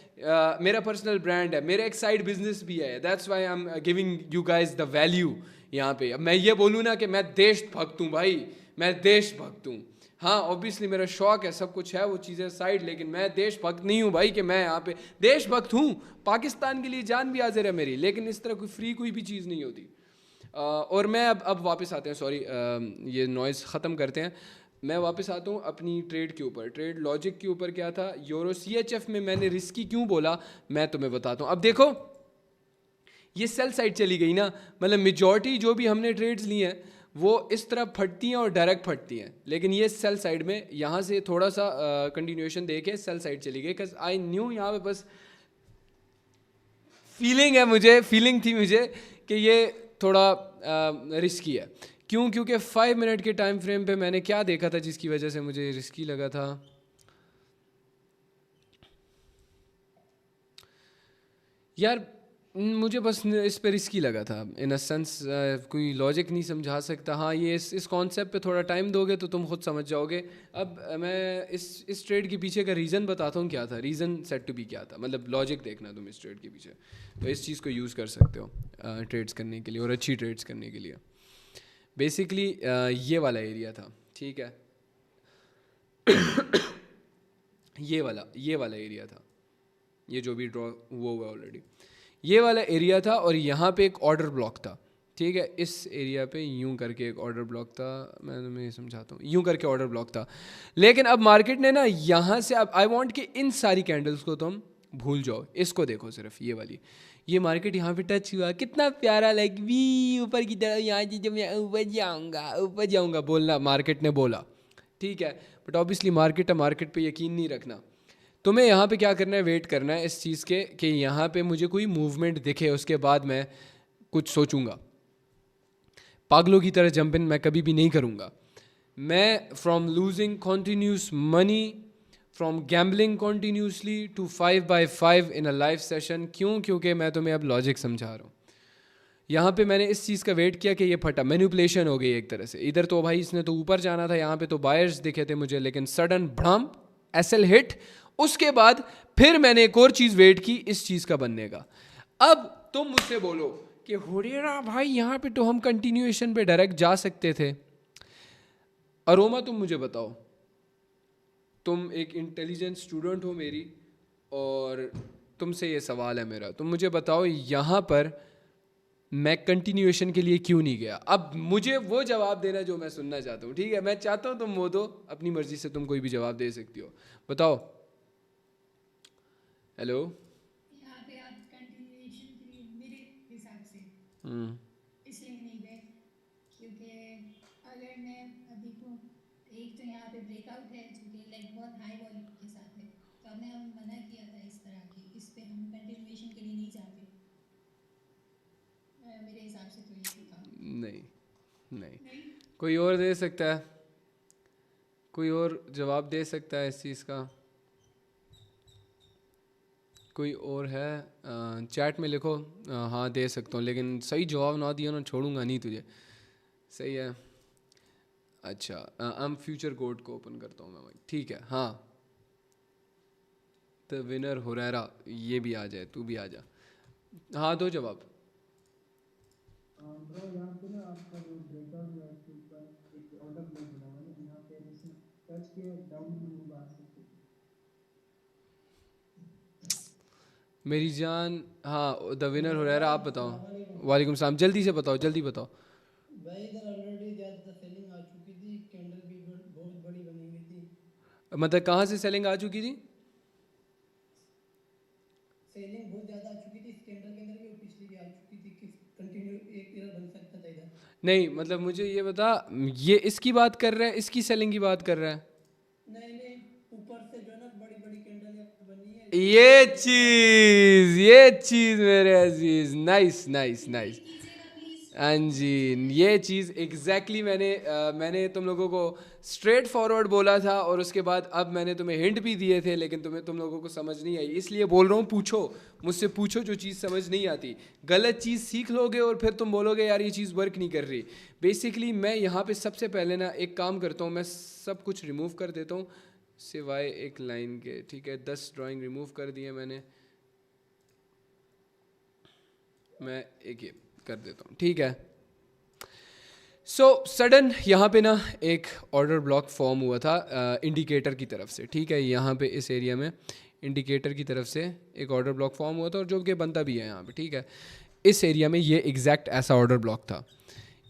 मेरा पर्सनल ब्रांड है, मेरा एक साइड बिजनेस भी है, that's why I am giving you guys the value यहाँ पे। अब मैं ये बोलूँ ना कि मैं देशभक्त हूँ भाई, मैं देशभक्त हूँ, हाँ ऑब्वियसली मेरा शौक है, सब कुछ है, वो चीज़ें साइड, लेकिन मैं देशभक्त नहीं हूँ भाई कि मैं यहाँ पे देशभक्त हूँ, पाकिस्तान के लिए जान भी हाजिर है मेरी, लेकिन इस तरह कोई फ्री कोई भी चीज़ नहीं होती। और मैं अब वापस आते हैं, सॉरी ये नॉइज़ ख़त्म करते हैं, मैं वापस आता हूँ अपनी ट्रेड के ऊपर। ट्रेड लॉजिक के ऊपर क्या था, यूरो CHF में मैंने रिस्की क्यों बोला मैं तुम्हें बताता हूँ। अब देखो ये सेल साइड चली गई ना, मतलब मेजॉरिटी जो भी हमने ट्रेड्स ली हैं वो इस तरह फटती हैं और डायरेक्ट फटती हैं, लेकिन ये सेल साइड में यहाँ से थोड़ा सा कंटिन्यूएशन देके सेल साइड चली गई, बिकॉज आई न्यू यहाँ पे बस फीलिंग थी मुझे कि ये थोड़ा रिस्की है। क्यों? क्योंकि 5 मिनट के टाइम फ्रेम पे मैंने क्या देखा था जिसकी वजह से मुझे रिस्की लगा था। यार मुझे बस इस पे रिस्की लगा था इन अ सेंस, कोई लॉजिक नहीं समझा सकता। हाँ ये इस कॉन्सेप्ट पे थोड़ा टाइम दोगे तो तुम खुद समझ जाओगे। अब मैं इस ट्रेड के पीछे का रीज़न बताता हूँ क्या था, रीज़न सेट टू बी क्या था, मतलब लॉजिक देखना तुम इस ट्रेड के पीछे, तो इस चीज़ को यूज़ कर सकते हो ट्रेड्स करने के लिए और अच्छी ट्रेड्स करने के लिए। बेसिकली ये वाला एरिया था, ठीक है ये वाला एरिया था, ये जो भी ड्रॉ हुआ ऑलरेडी, ये वाला एरिया था, और यहाँ पे एक ऑर्डर ब्लॉक था, ठीक है। इस एरिया पे यूं करके एक ऑर्डर ब्लॉक था, मैं तुम्हें समझाता हूँ, यूं करके ऑर्डर ब्लॉक था। लेकिन अब मार्केट ने ना यहाँ से, अब आई वांट कि इन सारी कैंडल्स को तुम भूल जाओ, इसको देखो सिर्फ ये वाली, ये मार्केट यहाँ पे टच हुआ, कितना प्यारा, लाइक वी ऊपर की तरफ, यहाँ से जब मैं ऊपर जाऊँगा बोलना मार्केट ने बोला, ठीक है। बट ऑब्वियसली मार्केट है, मार्केट पे यकीन नहीं रखना। तुम्हें यहाँ पे क्या करना है, वेट करना है इस चीज़ के कि यहाँ पे मुझे कोई मूवमेंट दिखे, उसके बाद मैं कुछ सोचूंगा। पागलों की तरह जंप इन मैं कभी भी नहीं करूँगा। मैं from losing continuous money, from gambling continuously to 5x5 in a live session. क्यों? क्योंकि मैं तुम्हें अब लॉजिक समझा रहा हूँ। यहाँ पे मैंने इस चीज़ का वेट किया कि ये फटा, मैनिपुलेशन हो गई एक तरह से। इधर तो भाई इसने तो ऊपर जाना था, यहाँ पे तो बायर्स दिखे थे मुझे, लेकिन सडन भ्रम एसएल हिट, उसके बाद फिर मैंने एक और चीज़ वेट की इस चीज़ का बनने का। अब तुम मुझसे बोलो कि हुरेरा भाई यहाँ पे तो हम कंटिन्यूएशन पे डायरेक्ट जा सकते थे। अरोमा तुम मुझे बताओ, तुम एक इंटेलिजेंट स्टूडेंट हो मेरी, और तुमसे ये सवाल है मेरा, तुम मुझे बताओ यहाँ पर मैं कंटिन्यूएशन के लिए क्यों नहीं गया। अब मुझे वो जवाब देना जो मैं सुनना चाहता हूँ, ठीक है। मैं चाहता हूँ तुम वो दो, अपनी मर्जी से तुम कोई भी जवाब दे सकती हो, बताओ। हेलो, यहाँ पे आप कंटिन्यूएशन के लिए मेरे हिसाब से इसलिए नहीं गए क्योंकि अगर मैं अभी को, एक तो यहाँ पे ब्रेकआउट है जो कि लाइक बहुत हाई वॉल्यूम के साथ है, तो हमने मना किया था इस तरह की, इस पे हम कंटिन्यूएशन के लिए नहीं जाते। मेरे हिसाब से तो यही था। नहीं कोई और दे सकता है, कोई और जवाब दे सकता है इस चीज़ का, कोई और है? चैट में लिखो, हाँ दे सकता हूँ, लेकिन सही जवाब ना दिया ना छोड़ूंगा नहीं तुझे, सही है। अच्छा हम फ्यूचर कोड को ओपन करता हूँ मैं भाई, ठीक है। हाँ द विनर हुरैरा, ये भी आ जाए, तू भी आ जा। हाँ दो जवाब। यहाँ पे ना आपका जो ब्रेकआउट हुआ उसके ऊपर एक ऑर्डर ब्लॉक बना हुआ है, यहाँ पे जैसे टच के डाउन में मूव आ सकते हैं। मेरी जान, हाँ द विनर हुरैरा, आप बताओ। वालेकुम सलाम, जल्दी से बताओ, जल्दी बताओ। भाई इधर ऑलरेडी ज़्यादा सेलिंग आ चुकी थी, कैंडल भी बहुत बड़ी बनी हुई थी। मतलब कहाँ से सेलिंग आ चुकी थी? सेलिंग बहुत ज़्यादा आ चुकी थी इस कैंडल के अंदर भी, और पिछली भी आ चुकी थी। किस कंटिन्यू एक इधर बन सकता था इधर। नहीं मतलब मुझे ये बता, ये इसकी बात कर रहा है, इसकी सेलिंग की बात कर रहा है? नहीं ऊपर से जो है ना बड़ी बड़ी कैंडल बनी है। ये चीज़ मेरे अजीज, नाइस नाइस नाइस। हाँ जी, ये चीज़ एग्जैक्टली मैंने तुम लोगों को स्ट्रेट फॉरवर्ड बोला था, और उसके बाद अब मैंने तुम्हें हिंट भी दिए थे, लेकिन तुम लोगों को समझ नहीं आई, इसलिए बोल रहा हूँ पूछो मुझसे, पूछो जो चीज़ समझ नहीं आती। गलत चीज़ सीख लोगे और फिर तुम बोलोगे यार ये चीज़ वर्क नहीं कर रही। बेसिकली मैं यहाँ पे सबसे पहले ना एक काम करता हूँ, मैं सब कुछ रिमूव कर देता हूँ सिवाय एक लाइन के, ठीक है। 10 ड्राइंग रिमूव कर दिए मैंने, मैं एक ये कर देता हूँ, ठीक है। सो सडन यहाँ पे ना एक ऑर्डर ब्लॉक फॉर्म हुआ था इंडिकेटर की तरफ से, ठीक है। यहाँ पे इस एरिया में इंडिकेटर की तरफ से एक ऑर्डर ब्लॉक फॉर्म हुआ था और जो कि बनता भी है यहाँ पे, ठीक है। इस एरिया में ये एग्जैक्ट ऐसा ऑर्डर ब्लॉक था।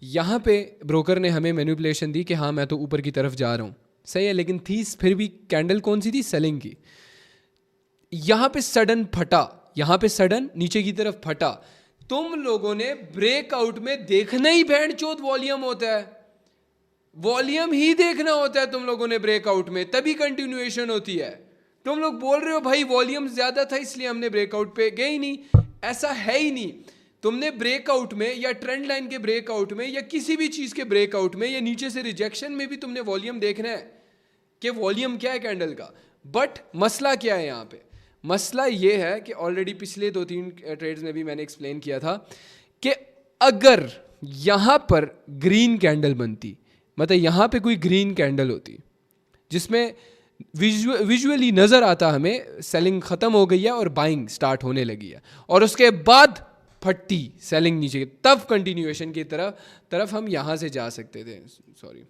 यहाँ पे ब्रोकर ने हमें मैनिपुलेशन दी कि हाँ मैं तो ऊपर की तरफ जा रहा हूँ, सही है, लेकिन थी फिर भी कैंडल कौन सी थी, सेलिंग की। यहाँ पे सडन फटा, यहाँ पे सडन नीचे की तरफ फटा। तुम लोगों ने ब्रेकआउट में देखना ही बैंड चोद वॉल्यूम होता है, वॉल्यूम ही देखना होता है तुम लोगों ने ब्रेकआउट में, तभी कंटिन्यूएशन होती है। तुम लोग बोल रहे हो भाई वॉल्यूम ज्यादा था इसलिए हमने ब्रेकआउट पे गए ही नहीं, ऐसा है ही नहीं। तुमने ब्रेकआउट में या ट्रेंड लाइन के ब्रेकआउट में या किसी भी चीज के ब्रेकआउट में या नीचे से रिजेक्शन में भी तुमने वॉल्यूम देखना है कि वॉल्यूम क्या है कैंडल का। बट मसला क्या है यहाँ पे, मसला ये है कि ऑलरेडी पिछले 2-3 ट्रेड्स में भी मैंने एक्सप्लेन किया था कि अगर यहाँ पर ग्रीन कैंडल बनती, मतलब यहाँ पे कोई ग्रीन कैंडल होती जिसमें विजुअली नज़र आता हमें सेलिंग ख़त्म हो गई है और बाइंग स्टार्ट होने लगी है, और उसके बाद फटती सेलिंग नीचे, तब कंटिन्यूएशन की तरफ हम यहाँ से जा सकते थे, सॉरी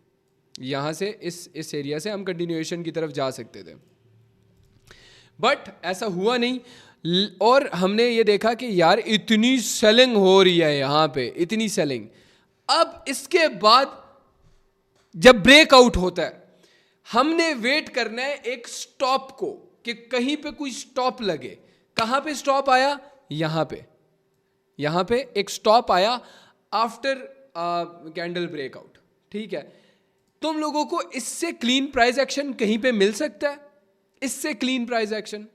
यहाँ से इस एरिया से हम कंटिन्यूएशन की तरफ जा सकते थे। बट ऐसा हुआ नहीं, और हमने ये देखा कि यार इतनी सेलिंग हो रही है यहाँ पे, इतनी सेलिंग। अब इसके बाद जब ब्रेकआउट होता है हमने वेट करना है एक स्टॉप को, कि कहीं पे कोई स्टॉप लगे। कहाँ पे स्टॉप आया, यहाँ पे एक स्टॉप आया आफ्टर कैंडल ब्रेकआउट, ठीक है। तुम लोगों को इससे क्लीन प्राइस एक्शन कहीं पे मिल सकता है, इससे क्लीन प्राइस एक्शन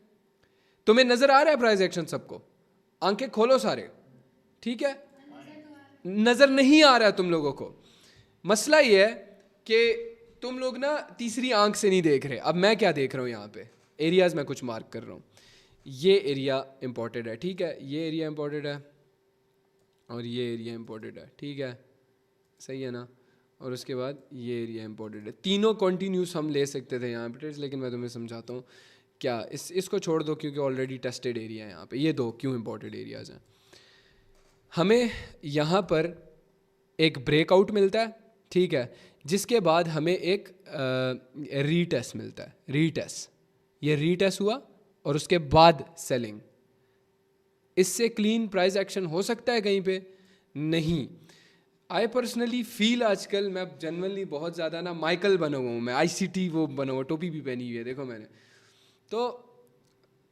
तुम्हें नजर आ रहा है? प्राइस एक्शन सबको, आंखें खोलो सारे, ठीक है। नजर नहीं आ रहा है तुम लोगों को। मसला ये है कि तुम लोग ना तीसरी आंख से नहीं देख रहे। अब मैं क्या देख रहा हूँ, यहाँ पे एरियाज में कुछ मार्क कर रहा हूँ। ये एरिया इंपॉर्टेंट है, ठीक है, ये एरिया इंपॉर्टेंट है और ये एरिया इंपॉर्टेंट है, ठीक है, सही है ना। और उसके बाद ये एरिया इंपॉर्टेंट है। तीनों कंटिन्यूस हम ले सकते थे यहाँ पे, लेकिन मैं तुम्हें समझाता हूँ क्या। इसको छोड़ दो क्योंकि ऑलरेडी टेस्टेड एरिया है यहाँ पे। ये दो क्यों इंपॉर्टेंट एरियाज हैं। हमें यहाँ पर एक ब्रेकआउट मिलता है, ठीक है, जिसके बाद हमें एक रीटेस्ट मिलता है, रीटेस्ट। ये रीटेस्ट हुआ और उसके बाद सेलिंग। इससे क्लीन प्राइस एक्शन हो सकता है कहीं पे? नहीं। आई पर्सनली फील आजकल मैं जनरली बहुत ज़्यादा ना माइकल बना हुआ हूँ मैं, ICT वो बना हुआ, टोपी भी पहनी हुई है देखो मैंने। तो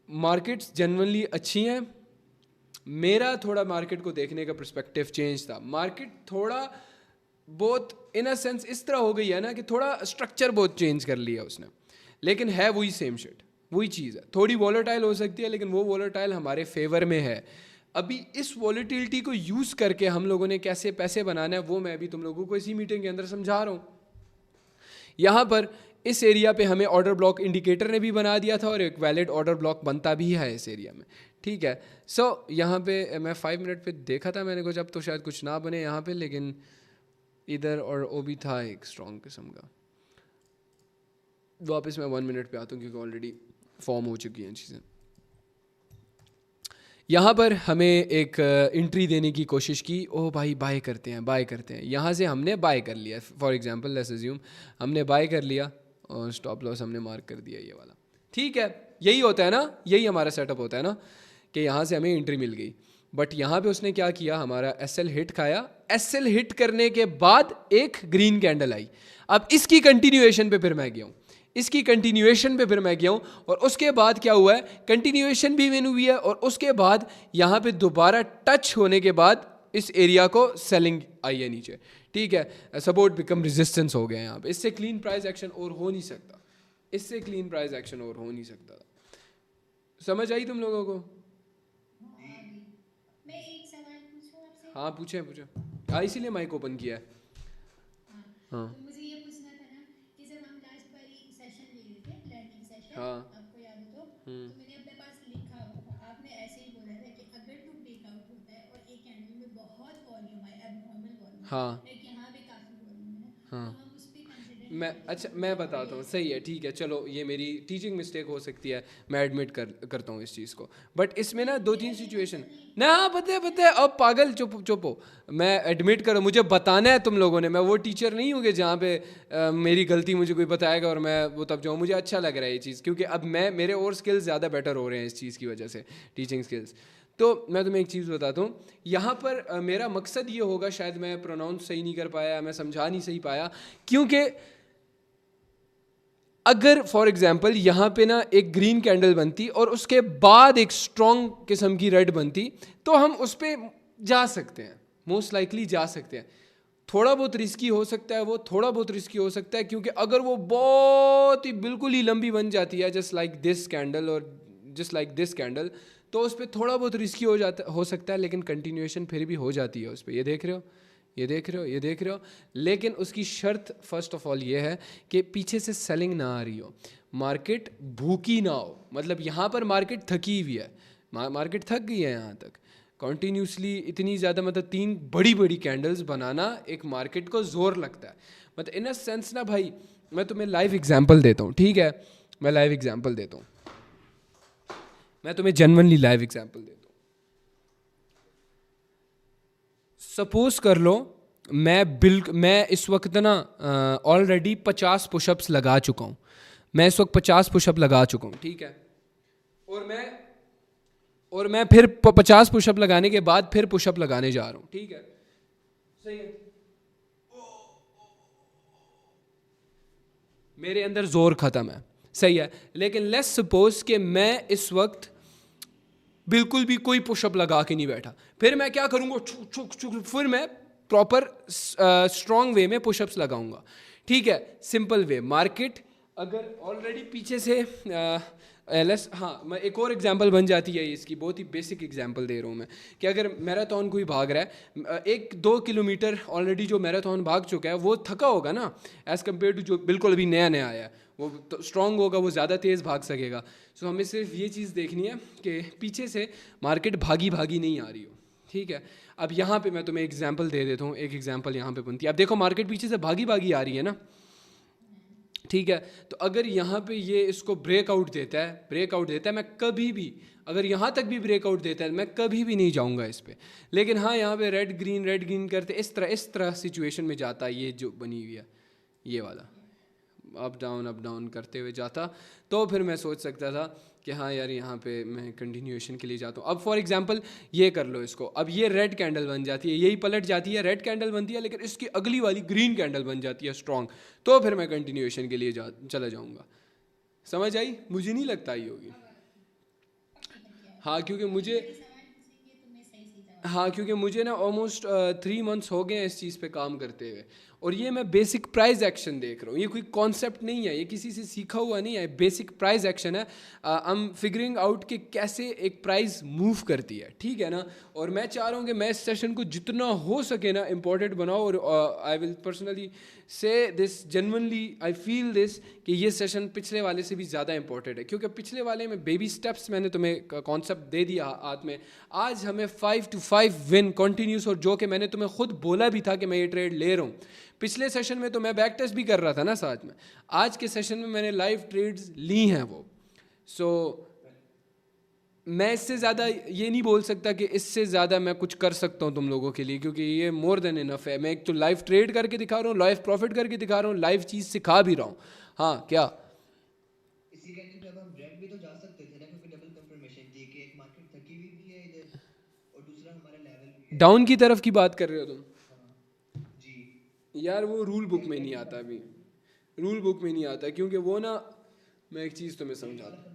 मार्केट्स जनरली अच्छी हैं। मेरा थोड़ा मार्केट को देखने का पर्सपेक्टिव चेंज था। मार्केट थोड़ा बहुत इन अ सेंस इस तरह हो गई है ना कि थोड़ा स्ट्रक्चर बहुत चेंज कर लिया उसने, लेकिन है वही सेम शिट, वही चीज़ है। थोड़ी वॉलेटाइल हो सकती है लेकिन वो वॉलेटाइल हमारे फेवर में है। अभी इस वॉलेटिलिटी को यूज़ करके हम लोगों ने कैसे पैसे बनाना है वो मैं अभी तुम लोगों को इसी मीटिंग के अंदर समझा रहा हूँ। यहाँ पर इस एरिया पे हमें ऑर्डर ब्लॉक इंडिकेटर ने भी बना दिया था और एक वैलिड ऑर्डर ब्लॉक बनता भी है इस एरिया में, ठीक है। सो यहाँ पे मैं 5 मिनट पे देखा था मैंने कुछ, अब तो शायद कुछ ना बने यहाँ पे, लेकिन इधर और वो भी था एक स्ट्रॉन्ग किस्म का। वापस मैं 1 मिनट पे आता हूँ क्योंकि ऑलरेडी फॉर्म हो चुकी हैं चीज़ें। यहाँ पर हमें एक एंट्री देने की कोशिश की, ओह भाई बाय करते हैं। यहाँ से हमने बाय कर लिया, फॉर एग्जांपल लेट्स अज्यूम हमने बाय कर लिया और स्टॉप लॉस हमने मार्क कर दिया ये वाला, ठीक है। यही होता है ना, यही हमारा सेटअप होता है ना कि यहाँ से हमें एंट्री मिल गई। बट यहाँ पे उसने क्या किया, हमारा SL हिट खाया। SL हिट करने के बाद एक ग्रीन कैंडल आई। अब इसकी कंटिन्यूएशन पे फिर मैं गया हूँ, और उसके बाद क्या हुआ है, कंटिन्यूएशन भी मैंने हुई है, और उसके बाद यहाँ पे दोबारा टच होने के बाद इस एरिया को सेलिंग आई है नीचे, ठीक है। सपोर्ट बिकम रेजिस्टेंस हो गया यहाँ पे। इससे क्लीन प्राइस एक्शन और हो नहीं सकता, समझ आई तुम लोगों को? मैं एक सवाल पूछूं आपसे? हाँ पूछे। हाँ इसीलिए माइक ओपन किया है। हाँ तो मुझे ये पूछना था ना कि जब हम लास्ट बार सेशन ले रहे थे, लर्निंग सेशन, हाँ। आपको याद हो तो मैंने अपने पास लिखा हुआ था, आपने ऐसे ही बोला था कि अगर टू ब्रेकआउट होता है और एक कैंडल में बहुत वॉल्यूम है, एबनॉर्मल वॉल्यूम, हाँ लाइक यहाँ पे काफी वॉल्यूम है, हाँ। तो हम उस पे कंसीडर मैं बताता हूँ, सही है, ठीक है, चलो ये मेरी टीचिंग मिस्टेक हो सकती है, मैं एडमिट करता हूँ इस चीज़ को, बट इसमें ना 2-3 सिचुएशन ना, हाँ पता है, अब पागल चुप हो, मैं एडमिट करो, मुझे बताना है तुम लोगों ने, मैं वो टीचर नहीं हूँ कि जहाँ पे मेरी गलती मुझे कोई बताएगा और मैं वो तब जाऊँ, मुझे अच्छा लग रहा है ये चीज़, क्योंकि अब मेरे और स्किल्स ज़्यादा बेटर हो रहे हैं इस चीज़ की वजह से, टीचिंग स्किल्स। तो मैं तुम्हें एक चीज़ बताता हूँ, यहाँ पर मेरा मकसद ये होगा, शायद मैं प्रोनाउंस सही नहीं कर पाया, मैं समझा नहीं सही पाया, क्योंकि अगर फॉर एग्जांपल यहाँ पे ना एक ग्रीन कैंडल बनती और उसके बाद एक स्ट्रॉन्ग किस्म की रेड बनती, तो हम उस पर जा सकते हैं, मोस्ट लाइकली जा सकते हैं। थोड़ा बहुत रिस्की हो सकता है, वो थोड़ा बहुत रिस्की हो सकता है, क्योंकि अगर वो बहुत ही बिल्कुल ही लंबी बन जाती है, जस्ट लाइक दिस कैंडल और जस्ट लाइक दिस कैंडल, तो उस पर थोड़ा बहुत रिस्की हो सकता है, लेकिन कंटिन्यूएशन फिर भी हो जाती है उस पर। ये देख रहे हो, लेकिन उसकी शर्त फर्स्ट ऑफ ऑल ये है कि पीछे से सेलिंग ना आ रही हो, मार्केट भूखी ना हो, मतलब यहाँ पर मार्केट थकी हुई है, मार्केट थक गई है यहाँ तक कॉन्टीन्यूसली इतनी ज़्यादा, मतलब 3 बड़ी कैंडल्स बनाना एक मार्केट को ज़ोर लगता है, मतलब इन अ सेंस ना भाई, मैं तुम्हें लाइव एग्जांपल देता हूँ, ठीक है, मैं लाइव एग्जांपल देता हूँ, मैं तुम्हें जेन्युइनली लाइव एग्जांपल देता हूँ। सपोज कर लो मैं इस वक्त ना ऑलरेडी 50 पुशअप्स लगा चुका हूँ, मैं इस वक्त 50 पुशअप लगा चुका हूँ, ठीक है, और मैं फिर 50 पुशअप लगाने के बाद फिर पुशअप लगाने जा रहा हूँ, ठीक है, सही है, मेरे अंदर जोर ख़त्म है, सही है, लेकिन लेट्स सपोज कि मैं इस वक्त बिल्कुल भी कोई पुशअप लगा के नहीं बैठा, फिर मैं क्या करूँगा, फिर मैं प्रॉपर स्ट्रॉन्ग वे में पुशअप्स लगाऊंगा, ठीक है, सिंपल वे। मार्केट अगर ऑलरेडी पीछे से हाँ, मैं एक और एग्जांपल बन जाती है इसकी, बहुत ही बेसिक एग्जांपल दे रहा हूँ मैं, कि अगर मैराथन कोई भाग रहा है 1-2 किलोमीटर ऑलरेडी, जो मैराथन भाग चुका है वो थका होगा ना, एज़ कम्पेयर टू जो बिल्कुल अभी नया आया है, वो तो स्ट्रॉन्ग होगा, वो ज़्यादा तेज़ भाग सकेगा। सो हमें सिर्फ ये चीज़ देखनी है कि पीछे से मार्केट भागी नहीं आ रही हो, ठीक है। अब यहाँ पे मैं तुम्हें एग्जांपल दे देता हूँ, एक एग्जांपल यहाँ पे बनती है, अब देखो मार्केट पीछे से भागी आ रही है ना, ठीक है, तो अगर यहाँ पे ये इसको ब्रेकआउट देता है, मैं कभी भी, अगर यहाँ तक भी ब्रेकआउट देता है, मैं कभी भी नहीं जाऊँगा इस पर, लेकिन हाँ यहाँ पे रेड ग्रीन करते इस तरह सिचुएशन में जाता है, ये जो बनी हुई है ये वाला, अप डाउन करते हुए जाता, तो फिर मैं सोच सकता था कि हाँ यार यहाँ पे मैं कंटिन्यूएशन के लिए जाता हूँ। अब फॉर एग्जांपल ये कर लो इसको, अब ये रेड कैंडल बन जाती है, यही पलट जाती है, रेड कैंडल बनती है, लेकिन इसकी अगली वाली ग्रीन कैंडल बन जाती है स्ट्रॉन्ग, तो फिर मैं कंटिन्यूएशन के लिए चला जाऊँगा। समझ आई? मुझे नहीं लगता आई होगी, हाँ, क्योंकि मुझे ना ऑलमोस्ट 3 मंथ्स हो गए हैं इस चीज़ पे काम करते हुए, और ये मैं बेसिक प्राइस एक्शन देख रहा हूँ, ये कोई कॉन्सेप्ट नहीं है, ये किसी से सीखा हुआ नहीं है, बेसिक प्राइस एक्शन है। आई एम फिगरिंग आउट कि कैसे एक प्राइस मूव करती है, ठीक है ना। और मैं चाह रहा हूँ कि मैं इस सेशन को जितना हो सके ना इम्पोर्टेंट बनाओ, और आई विल पर्सनली से this genuinely, I feel this कि ये सेशन पिछले वाले से भी ज़्यादा इंपॉर्टेंट है, क्योंकि पिछले वाले में बेबी स्टेप्स मैंने तुम्हें कॉन्सेप्ट दे दिया हाथ में, आज हमें 5 to 5 विन कॉन्टीन्यूस, और जो कि मैंने तुम्हें खुद बोला भी था कि मैं ये ट्रेड ले रहा हूँ। पिछले सेशन में तो मैं बैक टेस्ट भी कर रहा था ना साथ में, आज के सेशन में मैंने लाइव ट्रेड्स ली हैं वो। सो मैं इससे ज़्यादा ये नहीं बोल सकता कि इससे ज़्यादा मैं कुछ कर सकता हूँ तुम लोगों के लिए, क्योंकि ये मोर देन इनफ है। मैं एक तो लाइव ट्रेड करके दिखा रहा हूँ, लाइव प्रॉफिट करके दिखा रहा हूँ, लाइव चीज़ सिखा भी रहा हूँ। हाँ क्या इसी के जब हम रेड भी तो जा सकते थे ना, क्योंकि डबल कंफर्मेशन थी कि एक मार्केट थकी हुई भी है इधर और दूसरा हमारा लेवल भी है। डाउन की तरफ की बात कर रहे हो तुम? जी यार वो रूल बुक में नहीं आता, अभी रूल बुक में नहीं आता, क्योंकि वो ना, मैं एक चीज़ तुम्हें समझाता,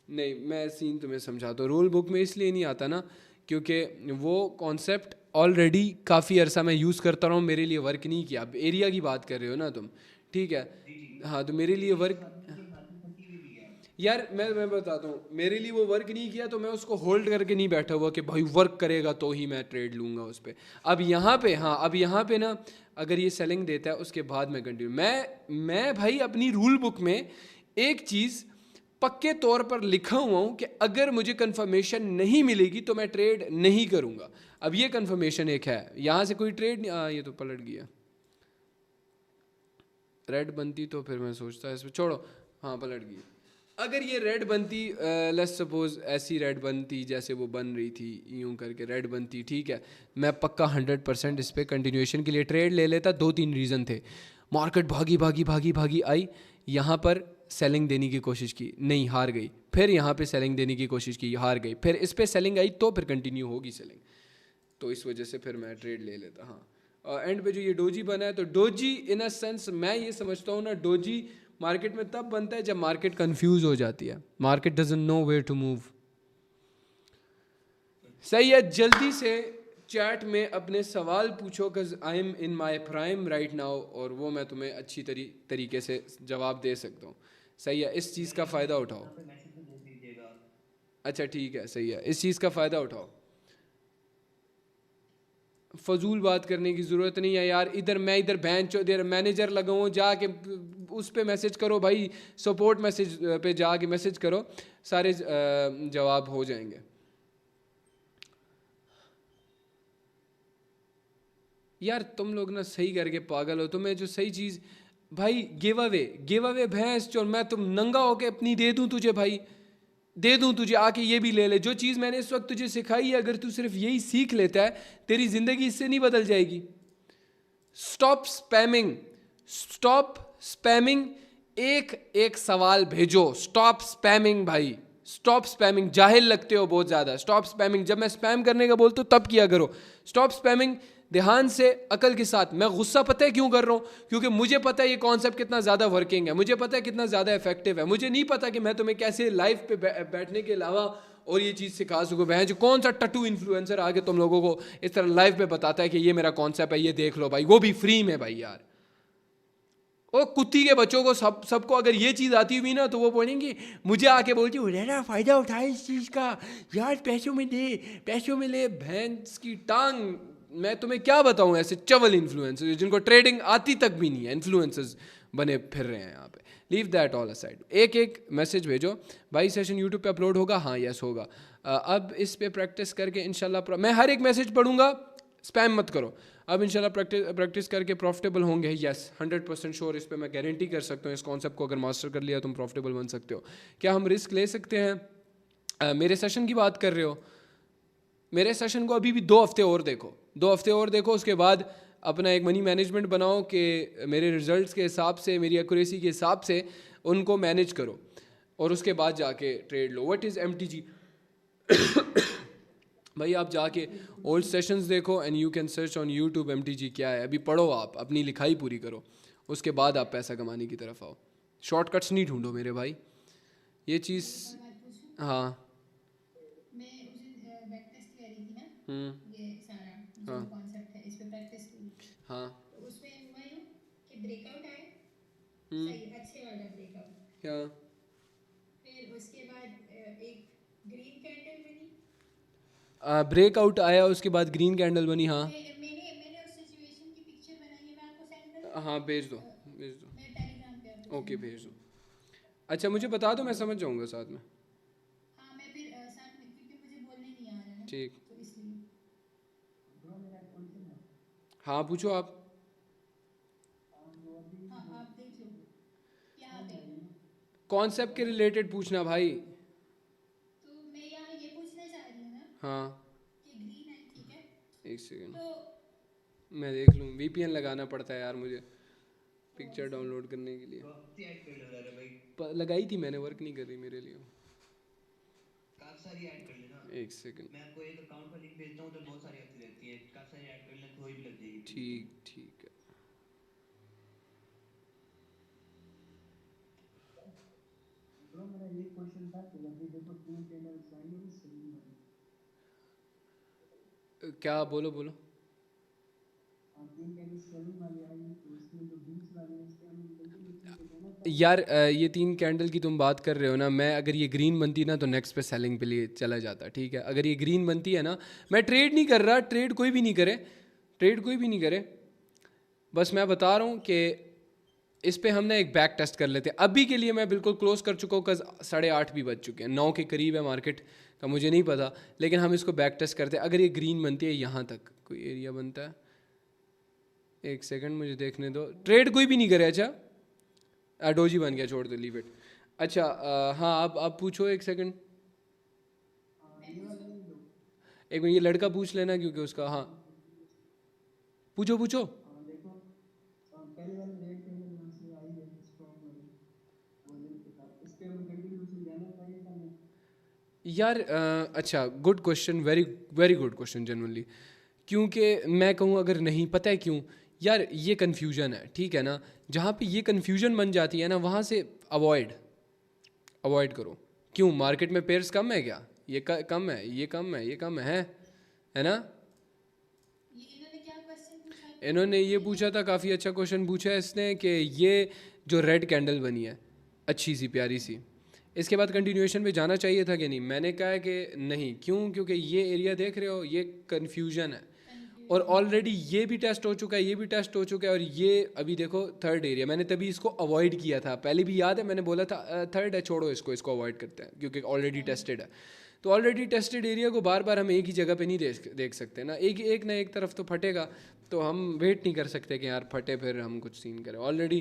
नहीं मैं सीन तुम्हें समझाता हूँ। रूल बुक में इसलिए नहीं आता ना, क्योंकि वो कॉन्सेप्ट ऑलरेडी काफ़ी अरसा मैं यूज़ करता रहा हूँ, मेरे लिए वर्क नहीं किया। अब एरिया की बात कर रहे हो ना तुम, ठीक है, हाँ, तो मेरे लिए वर्क, यार मैं बताता हूँ, मेरे लिए वो वर्क नहीं किया, तो मैं उसको होल्ड करके नहीं बैठा हुआ कि भाई वर्क करेगा तो ही मैं ट्रेड लूँगा उस पर। अब यहाँ पे, हाँ, अब यहाँ पे ना अगर ये सेलिंग देता है उसके बाद मैं कंटिन्यू, मैं भाई अपनी रूल बुक में एक चीज़ पक्के तौर पर लिखा हुआ हूँ कि अगर मुझे कंफर्मेशन नहीं मिलेगी तो मैं ट्रेड नहीं करूँगा। अब ये कंफर्मेशन एक है, यहाँ से कोई ट्रेड नहीं, ये तो पलट गया, रेड बनती तो फिर मैं सोचता इस पर छोड़ो, हाँ पलट गई। अगर ये रेड बनती, लेट्स सपोज ऐसी रेड बनती जैसे वो बन रही थी, यूं करके रेड बनती, ठीक है, मैं पक्का 100% इस पर कंटिन्यूएशन के लिए ट्रेड ले लेता। 2-3 रीज़न थे। मार्केट भागी भागी भागी भागी आई, यहाँ पर सेलिंग देने की कोशिश की, नहीं, हार गई, फिर यहाँ पे सेलिंग देने की कोशिश की, हार गई, फिर इस पर सेलिंग आई तो फिर कंटिन्यू होगी सेलिंग, तो इस वजह से फिर मैं ट्रेड ले लेता। हाँ, एंड पे जो ये डोजी बना है, तो डोजी इन अ सेंस मैं ये समझता हूँ ना, डोजी मार्केट में तब बनता है जब मार्केट कंफ्यूज हो जाती है, market doesn't know where to move. सही है, जल्दी से चैट में अपने सवाल पूछो, cause I am in my prime right now, और वो मैं तुम्हें अच्छी तरीके से जवाब दे सकता हूँ। सही है, इस चीज़ का फ़ायदा उठाओ। अच्छा ठीक है, सही है, इस चीज़ का फ़ायदा उठाओ। फजूल बात करने की ज़रूरत नहीं है यार। इधर बेंच इधर मैनेजर लगाऊँ, जाके उस पे मैसेज करो भाई, सपोर्ट मैसेज पे जाके मैसेज करो, सारे जवाब हो जाएंगे। यार तुम लोग ना सही करके पागल हो। तुम्हें जो सही चीज़ भाई, गिव अवे भैंस चोर, मैं तुम नंगा होके अपनी दे दूं तुझे भाई, दे दूं तुझे, आके ये भी ले ले। जो चीज़ मैंने इस वक्त तुझे सिखाई है, अगर तू सिर्फ यही सीख लेता है, तेरी ज़िंदगी इससे नहीं बदल जाएगी। स्टॉप स्पैमिंग, एक सवाल भेजो। स्टॉप स्पैमिंग भाई, स्टॉप स्पैमिंग, जाहिल लगते हो बहुत ज़्यादा। स्टॉप स्पैमिंग, जब मैं स्पैम करने का बोलता हूँ तब किया करो। स्टॉप स्पैमिंग, ध्यान से, अकल के साथ। मैं गुस्सा पता है क्यों कर रहा हूँ? क्योंकि मुझे पता है ये कॉन्सेप्ट कितना ज़्यादा वर्किंग है, मुझे पता है कितना ज़्यादा इफेक्टिव है। मुझे नहीं पता कि मैं तुम्हें कैसे लाइव पे बैठने के अलावा और ये चीज़ सिखा सकूँ। बहन जो कौन सा टट्टू इन्फ्लुएंसर आके तुम लोगों को इस तरह लाइव पे बताता है कि ये मेरा कॉन्सेप्ट है, ये देख लो भाई, वो भी फ्री में भाई। यार ओ कुत्ती के बच्चों को सबको अगर ये चीज़ आती हुई ना, तो वो बोलेंगे, मुझे आके बोलती हुरैरा फ़ायदा उठाए इस चीज़ का यार, पैसों में ले भैंस की टांग। मैं तुम्हें क्या बताऊं, ऐसे चवल इन्फ्लुएंसर्स जिनको ट्रेडिंग आती तक भी नहीं है, इन्फ्लुएंसर्स बने फिर रहे हैं यहाँ पे। Leave that all aside. एक मैसेज भेजो भाई, सेशन यूट्यूब पे अपलोड होगा? हाँ यस होगा। अब इस पे प्रैक्टिस करके इंशाल्लाह मैं हर एक मैसेज पढ़ूंगा, स्पैम मत करो। अब इंशाल्लाह प्रैक्टिस करके प्रॉफिटेबल होंगे। यस 100% श्योर, इस पे मैं गारंटी कर सकता हूँ। इस कॉन्सेप्ट को अगर मास्टर कर लिया तुम प्रॉफिटेबल बन सकते हो। क्या हम रिस्क ले सकते हैं? मेरे सेशन की बात कर रहे हो? मेरे सेशन को अभी भी 2 हफ्ते और देखो, 2 हफ्ते और देखो, उसके बाद अपना एक मनी मैनेजमेंट बनाओ कि मेरे रिजल्ट्स के हिसाब से, मेरी एक्यूरेसी के हिसाब से उनको मैनेज करो, और उसके बाद जाके trade low. What is MTG? भाई आप जाके ओल्ड सेशंस देखो and you can search on YouTube MTG क्या है। अभी पढ़ो, आप अपनी लिखाई पूरी करो, उसके बाद आप पैसा कमाने की तरफ आओ। शॉर्टकट्स नहीं ढूंढो मेरे भाई, ये चीज़। हाँ ये सारा जो कॉन्सेप्ट है, इस पे प्रैक्टिस की। हाँ, तो उसमें हुआ यूं कि ब्रेकआउट आए, सही अच्छे वाला ब्रेकआउट, क्या फिर उसके बाद एक ग्रीन कैंडल बनी, ब्रेकआउट आया, उसके बाद ग्रीन कैंडल बनी। हाँ मैंने उस सिचुएशन की पिक्चर बनाई है, मैं आपको सेंड करूं? हाँ भेज दो मैं टेलीग्राम पे आपको ओके भेज दो। अच्छा मुझे बता दो, मैं समझ जाऊँगा साथ में। हाँ मैं फिर साथ में, क्योंकि मुझे बोलने नहीं आ रहा है ठीक, तो इसलिए। हाँ पूछो आप। हाँ आप देख लो यहाँ पे। कॉन्सेप्ट के रिलेटेड पूछना भाई। तो मैं यहाँ ये पूछना चाह रही हूँ ना हाँ कि ग्रीन है, ठीक है, एक सेकंड तो मैं देख लूँ। VPN लगाना पड़ता है यार मुझे पिक्चर डाउनलोड करने के लिए। ऐड कर लो जरा भाई, लगाई थी मैंने, वर्क नहीं कर रही मेरे लिए। काफी सारी ऐड कर लेना। एक सेकंड, मैं आपको एक अकाउंट का लिंक भेजता हूँ, तो बहुत सारी आती रहती है, काफी सारी ऐड कर लेना, कोई भी लग जाएगी। ठीक है। ब्रो मेरा ये क्वेश्चन था कि अभी देखो 3 कैंडल्स आई है सेलिंग वाली, क्या बोलो 3 कैंडल्स सेलिंग वाली आई, तो उसमें जो बीच वाली है इसके हम कंटिन्यूटी पे देना था। यार ये 3 कैंडल की तुम बात कर रहे हो ना, मैं अगर ये ग्रीन बनती ना तो नेक्स्ट पे सेलिंग पे लिए चला जाता, ठीक है। अगर ये ग्रीन बनती है ना, मैं ट्रेड नहीं कर रहा, ट्रेड कोई भी नहीं करे, बस मैं बता रहा हूँ कि इस पे हम ना एक बैक टेस्ट कर लेते हैं। अभी के लिए मैं बिल्कुल क्लोज कर चुका हूँ, 8:30 भी बज चुके हैं, 9 के करीब है मार्केट का, मुझे नहीं पता, लेकिन हम इसको बैक टेस्ट करते हैं। अगर ये ग्रीन बनती है, यहाँ तक कोई एरिया बनता है, एक सेकंड मुझे देखने दो। ट्रेड कोई भी नहीं करे, अच्छा डोजी बन गया, छोड़ दो, लीव इट। अच्छा हाँ आप पूछो, एक सेकंड, एक मिनट, ये लड़का पूछ लेना क्योंकि उसका, हाँ पूछो पूछो। देखो पहले वाले रेट कैंडल यहाँ से आई है स्ट्रॉन्ग वाली वॉल्यूम के साथ, इस पे हम कंटिन्यूएशन जाना चाहिए था नहीं? यार अच्छा, good question, very very good question generally. क्योंकि मैं कहूँ अगर नहीं, पता है क्यों यार, ये कन्फ्यूजन है, ठीक है ना, जहाँ पे ये कन्फ्यूजन बन जाती है ना, वहाँ से अवॉइड करो। क्यों, मार्केट में पेयर्स कम है क्या, ये कम है, ये कम है, ये कम है ना। ये इन्होंने क्या क्वेश्चन पूछा? इन्होंने ये पूछा था, काफ़ी अच्छा क्वेश्चन पूछा है इसने, कि ये जो रेड कैंडल बनी है अच्छी सी प्यारी सी, इसके बाद कंटिन्यूएशन पे जाना चाहिए था कि नहीं। मैंने कहा है कि नहीं, क्यों, क्योंकि ये एरिया देख रहे हो, ये कन्फ्यूजन है, और ऑलरेडी ये भी टेस्ट हो चुका है, ये भी टेस्ट हो चुका है, और ये अभी देखो थर्ड एरिया, मैंने तभी इसको अवॉइड किया था, पहले भी याद है मैंने बोला था थर्ड है, छोड़ो इसको अवॉइड करते हैं क्योंकि ऑलरेडी टेस्टेड है। तो ऑलरेडी टेस्टेड एरिया को बार बार हम एक ही जगह पे नहीं देख सकते ना, एक ना एक तरफ तो फटेगा, तो हम वेट नहीं कर सकते कि यार फटे फिर हम कुछ सीन करें। ऑलरेडी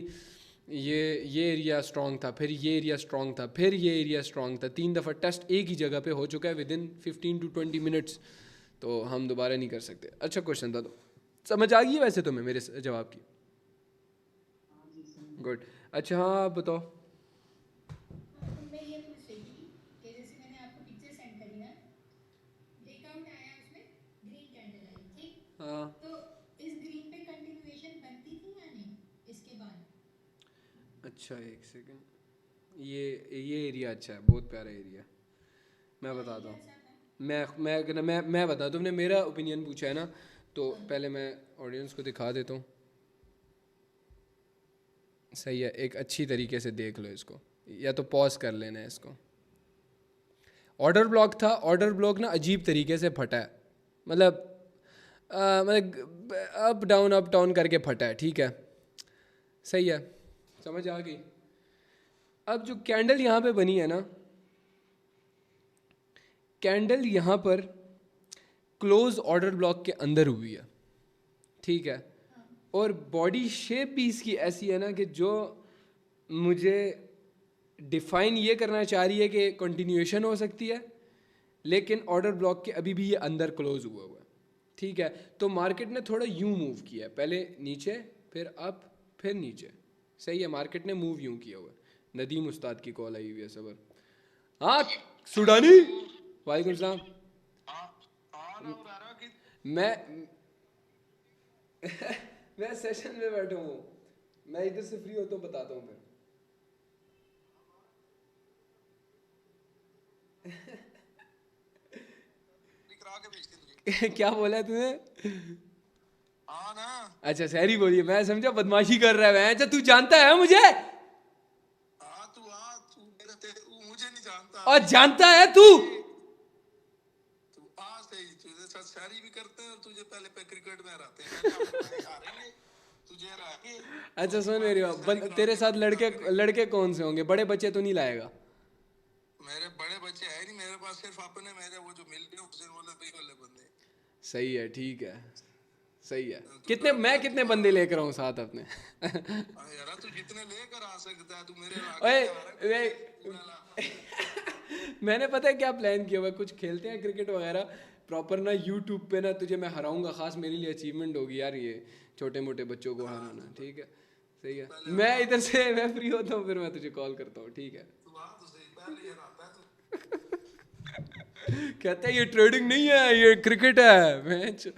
ये एरिया स्ट्रॉन्ग था, फिर ये एरिया स्ट्रॉन्ग था, फिर ये एरिया स्ट्रॉन्ग था, 3 दफ़ा टेस्ट एक ही जगह पे हो चुका है विदिन 15 to 20 मिनट्स, तो हम दोबारा नहीं कर सकते। अच्छा क्वेश्चन था, तो समझ आ गई है वैसे तुम्हें मेरे जवाब की? गुड। अच्छा हाँ आप बताओ। तो मैं ये पूछ रही थी कि जैसे मैंने आपको पिक्चर सेंड करी ना, ब्रेकआउट आया उसमें, ग्रीन कैंडल आई, ठीक, हाँ तो इस ग्रीन पे कंटिन्यूएशन बनती थी या नहीं इसके बाद? अच्छा, एक सेकंड, ये एरिया अच्छा है, बहुत प्यारा एरिया, मैं बताता हूँ। मैं बता, तुमने मेरा ओपिनियन पूछा है ना, तो पहले मैं ऑडियंस को दिखा देता हूँ, सही है, एक अच्छी तरीके से देख लो इसको, या तो पॉज कर लेना है इसको। ऑर्डर ब्लॉक था, ऑर्डर ब्लॉक ना अजीब तरीके से फटा है, मतलब अप डाउन करके फटा है, ठीक है, सही है, समझ आ गई। अब जो कैंडल यहाँ पे बनी है ना, कैंडल यहाँ पर क्लोज ऑर्डर ब्लॉक के अंदर हुई है, ठीक है, और बॉडी शेप भी इसकी ऐसी है ना कि जो मुझे डिफाइन ये करना चाह रही है कि कंटिन्यूएशन हो सकती है, लेकिन ऑर्डर ब्लॉक के अभी भी ये अंदर क्लोज हुआ है, ठीक है। तो मार्केट ने थोड़ा यूं मूव किया, पहले नीचे फिर अप फिर नीचे, सही है, मार्केट ने मूव यूं किया हुआ है। नदीम उस्ताद की कॉल आई हुई है, सबर। हाँ सुडानी, वालेकुम सलाम। मैं मैं सेशन में बैठा हूँ, मैं इधर से फ्री होता हूँ, बताता हूँ फिर। क्या बोला है तूने? अच्छा सहरी बोलिए, मैं समझा बदमाशी कर रहा है। अच्छा तू जानता है मुझे? मुझे नहीं जानता। और जानता है तू? शायरी भी करते हैं और तुझे पहले पे क्रिकेट में रहते हैं। तुझे अच्छा सुन मेरी बात, तेरे साथ लड़के कौन से होंगे? बड़े बच्चे तो नहीं लाएगा? मेरे बड़े बच्चे है नहीं, मेरे पास सिर्फ अपने मेरे वो जो मिल गए हुसैन वाले बंदे। सही है, ठीक है, सही है। कितने बंदे लेकर आऊं साथ अपने? यार तू जितने लेकर आ सकता है, तू मेरे मैंने पता है क्या प्लान किया हुआ, कुछ खेलते हैं क्रिकेट वगैरह प्रॉपर ना, यूट्यूब पे ना तुझे मैं हराऊंगा, खास मेरे लिए अचीवमेंट होगी यार ये छोटे मोटे बच्चों को हराना, ठीक है, सही है। मैं इधर से मैं फ्री होता हूँ, फिर मैं तुझे कॉल करता हूँ, ठीक है। कहता है ये ट्रेडिंग नहीं है, ये क्रिकेट है मैच,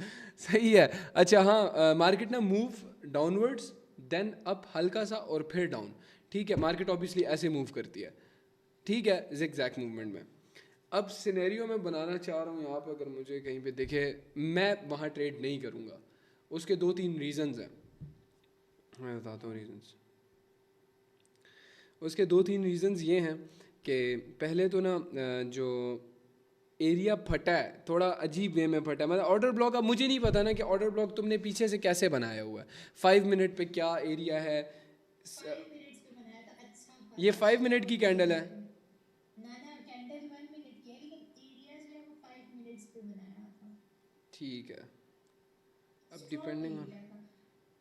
सही है। अच्छा हाँ, मार्केट ना मूव डाउनवर्ड्स देन अप हल्का सा और फिर डाउन, ठीक है, मार्केट ऑब्वियसली ऐसे मूव करती है, ठीक है, ज़िगज़ैग मूवमेंट में। अब सिनेरियो में बनाना चाह रहा हूँ यहाँ पे, अगर मुझे कहीं पे दिखे मैं वहाँ ट्रेड नहीं करूँगा, उसके 2-3 रीज़न्स हैं, मैं बताता हूँ रीज़न्स। उसके 2-3 रीज़न्स ये हैं कि पहले तो ना जो एरिया फटा है थोड़ा अजीब वे में फटा है, मतलब ऑर्डर ब्लॉक, अब मुझे नहीं पता ना कि ऑर्डर ब्लॉक तुमने पीछे से कैसे बनाया हुआ है, 5 मिनट पे क्या एरिया है, 5 मिनट्स पे बनाया था। अच्छा ये 5 मिनट की कैंडल है ना, कैंडल 1 मिनट की है, लेकिन एरिया जो है वो 5 मिनट्स पे बनाया था, ठीक है। अब डिपेंडिंग ऑन,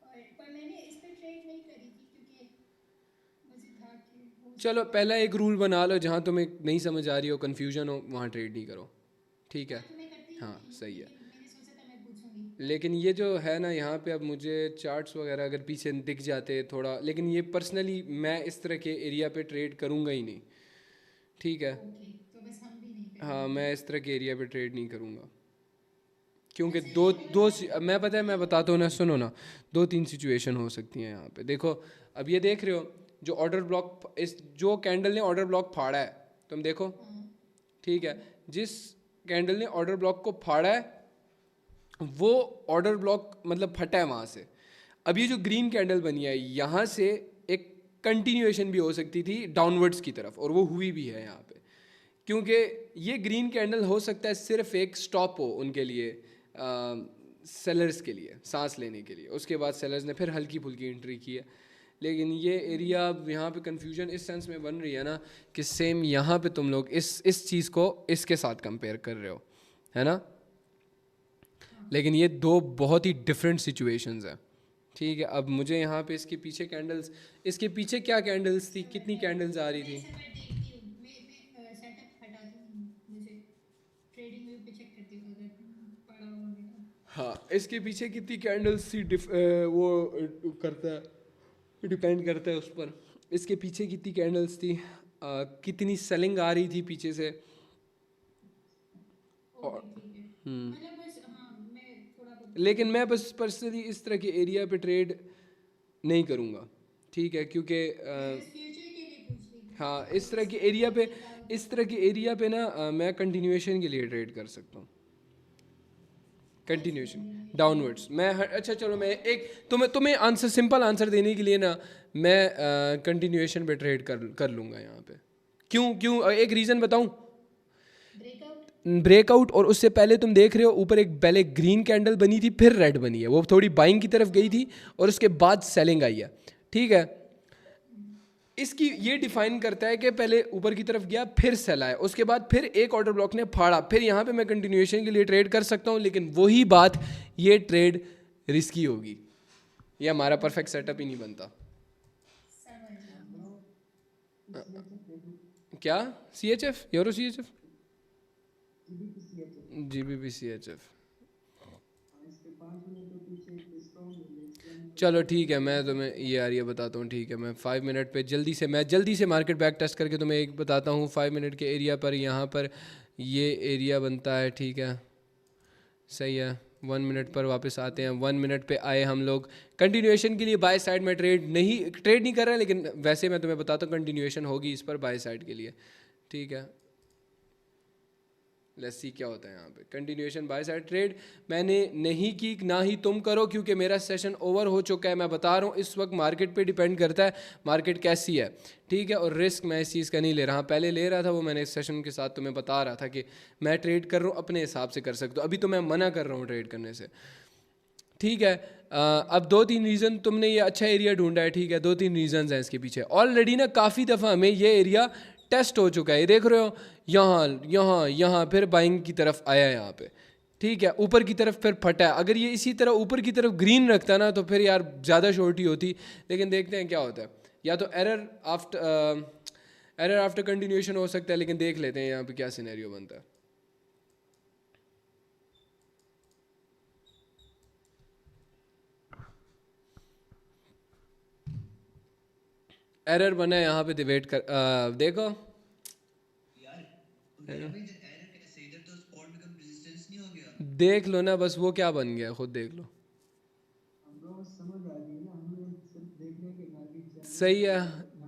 और पर मैंने इस पे ट्रेड नहीं करी थी क्योंकि मुझे चलो पहला एक रूल बना लो, जहाँ तुम्हें नहीं समझ आ रही हो, कन्फ्यूजन हो, वहाँ ट्रेड नहीं करो, ठीक है? तो मैं करती ही हाँ थी, सही है। लेकिन मैंने सोचा था मैं पूछूंगी। लेकिन ये जो है ना यहाँ पे, अब मुझे चार्ट्स वगैरह अगर पीछे दिख जाते थोड़ा, लेकिन ये पर्सनली मैं इस तरह के एरिया पे ट्रेड करूँगा ही नहीं, ठीक है? ओके, तो बस हम भी नहीं करेंगे। हाँ, मैं इस तरह के एरिया पे ट्रेड नहीं करूँगा, क्योंकि अच्छा, दो ये दो बताओ। मैं पता है, मैं बताता हूँ ना, सुनो ना, 2-3 सिचुएशन हो सकती हैं यहाँ पे। देखो अब ये देख रहे हो जो ऑर्डर ब्लॉक, इस जो कैंडल ने ऑर्डर ब्लॉक फाड़ा है, तुम देखो, हाँ, ठीक है? जिस कैंडल ने ऑर्डर ब्लॉक को फाड़ा है वो ऑर्डर ब्लॉक मतलब फटा है वहाँ से। अब ये जो ग्रीन कैंडल बनी है, यहाँ से एक कंटिन्यूएशन भी हो सकती थी डाउनवर्ड्स की तरफ, और वो हुई भी है यहाँ पे, क्योंकि ये ग्रीन कैंडल हो सकता है सिर्फ एक स्टॉप हो उनके लिए, सेलर्स के लिए, सांस लेने के लिए। उसके बाद सेलर्स ने फिर हल्की फुल्की एंट्री की है। लेकिन ये एरिया यहाँ पे कंफ्यूजन इस सेंस में बन रही है ना कि सेम यहाँ पे तुम लोग इस चीज़ को इसके साथ कंपेयर कर रहे हो, है ना? लेकिन ये दो बहुत ही डिफरेंट सिचुएशंस हैं, ठीक है? अब मुझे यहाँ पे इसके पीछे कैंडल्स, इसके पीछे क्या कैंडल्स थी, कितनी कैंडल्स आ रही मैं थी? इस समय देखती हूँ, मैं सेटअप हटाती हूँ, मुझे ट्रेडिंग व्यू पे चेक करती हूँ अगर पड़ा हुआ मेरा। हाँ, इसके पीछे कितनी कैंडल्स थी, वो करता है, डिपेंड करता है उस पर। इसके पीछे कितनी कैंडल्स थी, कितनी सेलिंग आ रही थी पीछे से। ओके ठीक है, मतलब बस हाँ मैं थोड़ा बहुत। लेकिन मैं बस पर्सनली इस तरह के एरिया पे ट्रेड नहीं करूँगा, ठीक है? क्योंकि बस फ्यूचर के लिए पूछ रही थी। हाँ, इस तरह के एरिया पे, इस तरह के एरिया पे ना मैं कंटिन्यूएशन के लिए ट्रेड कर सकता हूँ, कंटिन्यूएशन डाउनवर्ड्स। मैं अच्छा चलो, मैं एक तुम्हें आंसर, सिंपल आंसर देने के लिए ना, मैं कंटिन्यूएशन पे ट्रेड कर लूँगा यहाँ पे। क्यों क्यों एक रीज़न बताऊँ? ब्रेकआउट। ब्रेकआउट, और उससे पहले तुम देख रहे हो ऊपर एक पहले ग्रीन कैंडल बनी थी, फिर रेड बनी है, वो थोड़ी बाइंग की तरफ गई थी, और उसके बाद सेलिंग आई है, ठीक है? इसकी ये डिफाइन करता है कि पहले ऊपर की तरफ गया, फिर सेल आया, उसके बाद फिर एक ऑर्डर ब्लॉक ने फाड़ा, फिर यहाँ पे मैं कंटिन्यूएशन के लिए ट्रेड कर सकता हूँ। लेकिन वही बात, ये ट्रेड रिस्की होगी, ये हमारा परफेक्ट सेटअप ही नहीं बनता। क्या CHF, euro CHF, GBP CHF? चलो ठीक है, मैं तुम्हें ये एरिया बताता हूँ, ठीक है? मैं 5 मिनट पे जल्दी से मार्केट बैक टेस्ट करके तुम्हें एक बताता हूँ। 5 मिनट के एरिया पर यहाँ पर ये एरिया बनता है, ठीक है? सही है। 1 मिनट पर वापस आते हैं। 1 मिनट पे आए हम लोग। कंटिन्यूएशन के लिए बाय साइड में ट्रेड नहीं कर रहा है, लेकिन वैसे मैं तुम्हें बताता हूँ कंटिन्यूएशन होगी इस पर बाय साइड के लिए, ठीक है? लेट्स सी क्या होता है यहाँ पे। कंटिन्यूएशन बाय साइड ट्रेड मैंने नहीं की, ना ही तुम करो, क्योंकि मेरा सेशन ओवर हो चुका है। मैं बता रहा हूँ इस वक्त मार्केट पे डिपेंड करता है मार्केट कैसी है, ठीक है? और रिस्क मैं इस चीज़ का नहीं ले रहा। पहले ले रहा था, वो मैंने इस सेशन के साथ तुम्हें बता रहा था कि मैं ट्रेड कर रहा हूँ, अपने हिसाब से कर सकते हो। अभी तो मैं मना कर रहा हूँ ट्रेड करने से, ठीक है? अब 2-3 रीज़न, तुमने ये अच्छा एरिया ढूंढा है, ठीक है? 2-3 रीज़न्स हैं इसके पीछे। ऑलरेडी ना काफ़ी दफ़ा हमें ये एरिया टेस्ट हो चुका है। ये देख रहे हो, यहाँ फिर बाइंग की तरफ आया है यहाँ पे, ठीक है? ऊपर की तरफ फिर फटा है। अगर ये इसी तरह ऊपर की तरफ ग्रीन रखता ना, तो फिर यार ज़्यादा शॉर्टी होती। लेकिन देखते हैं क्या होता है। या तो एरर आफ्टर कंटिन्यूएशन हो सकता है, लेकिन देख लेते हैं यहाँ पे क्या सिनेरियो बनता है। एरर बना है यहाँ पे, वेट कर, देखो यार एरर कैसे, इधर तो स्पॉट बिकम रेजिस्टेंस नहीं हो गया। देख लो ना, बस वो क्या बन गया खुद देख लो। हमको समझ आ रही है ना, हमें सिर्फ देखने के मार्केट सही है,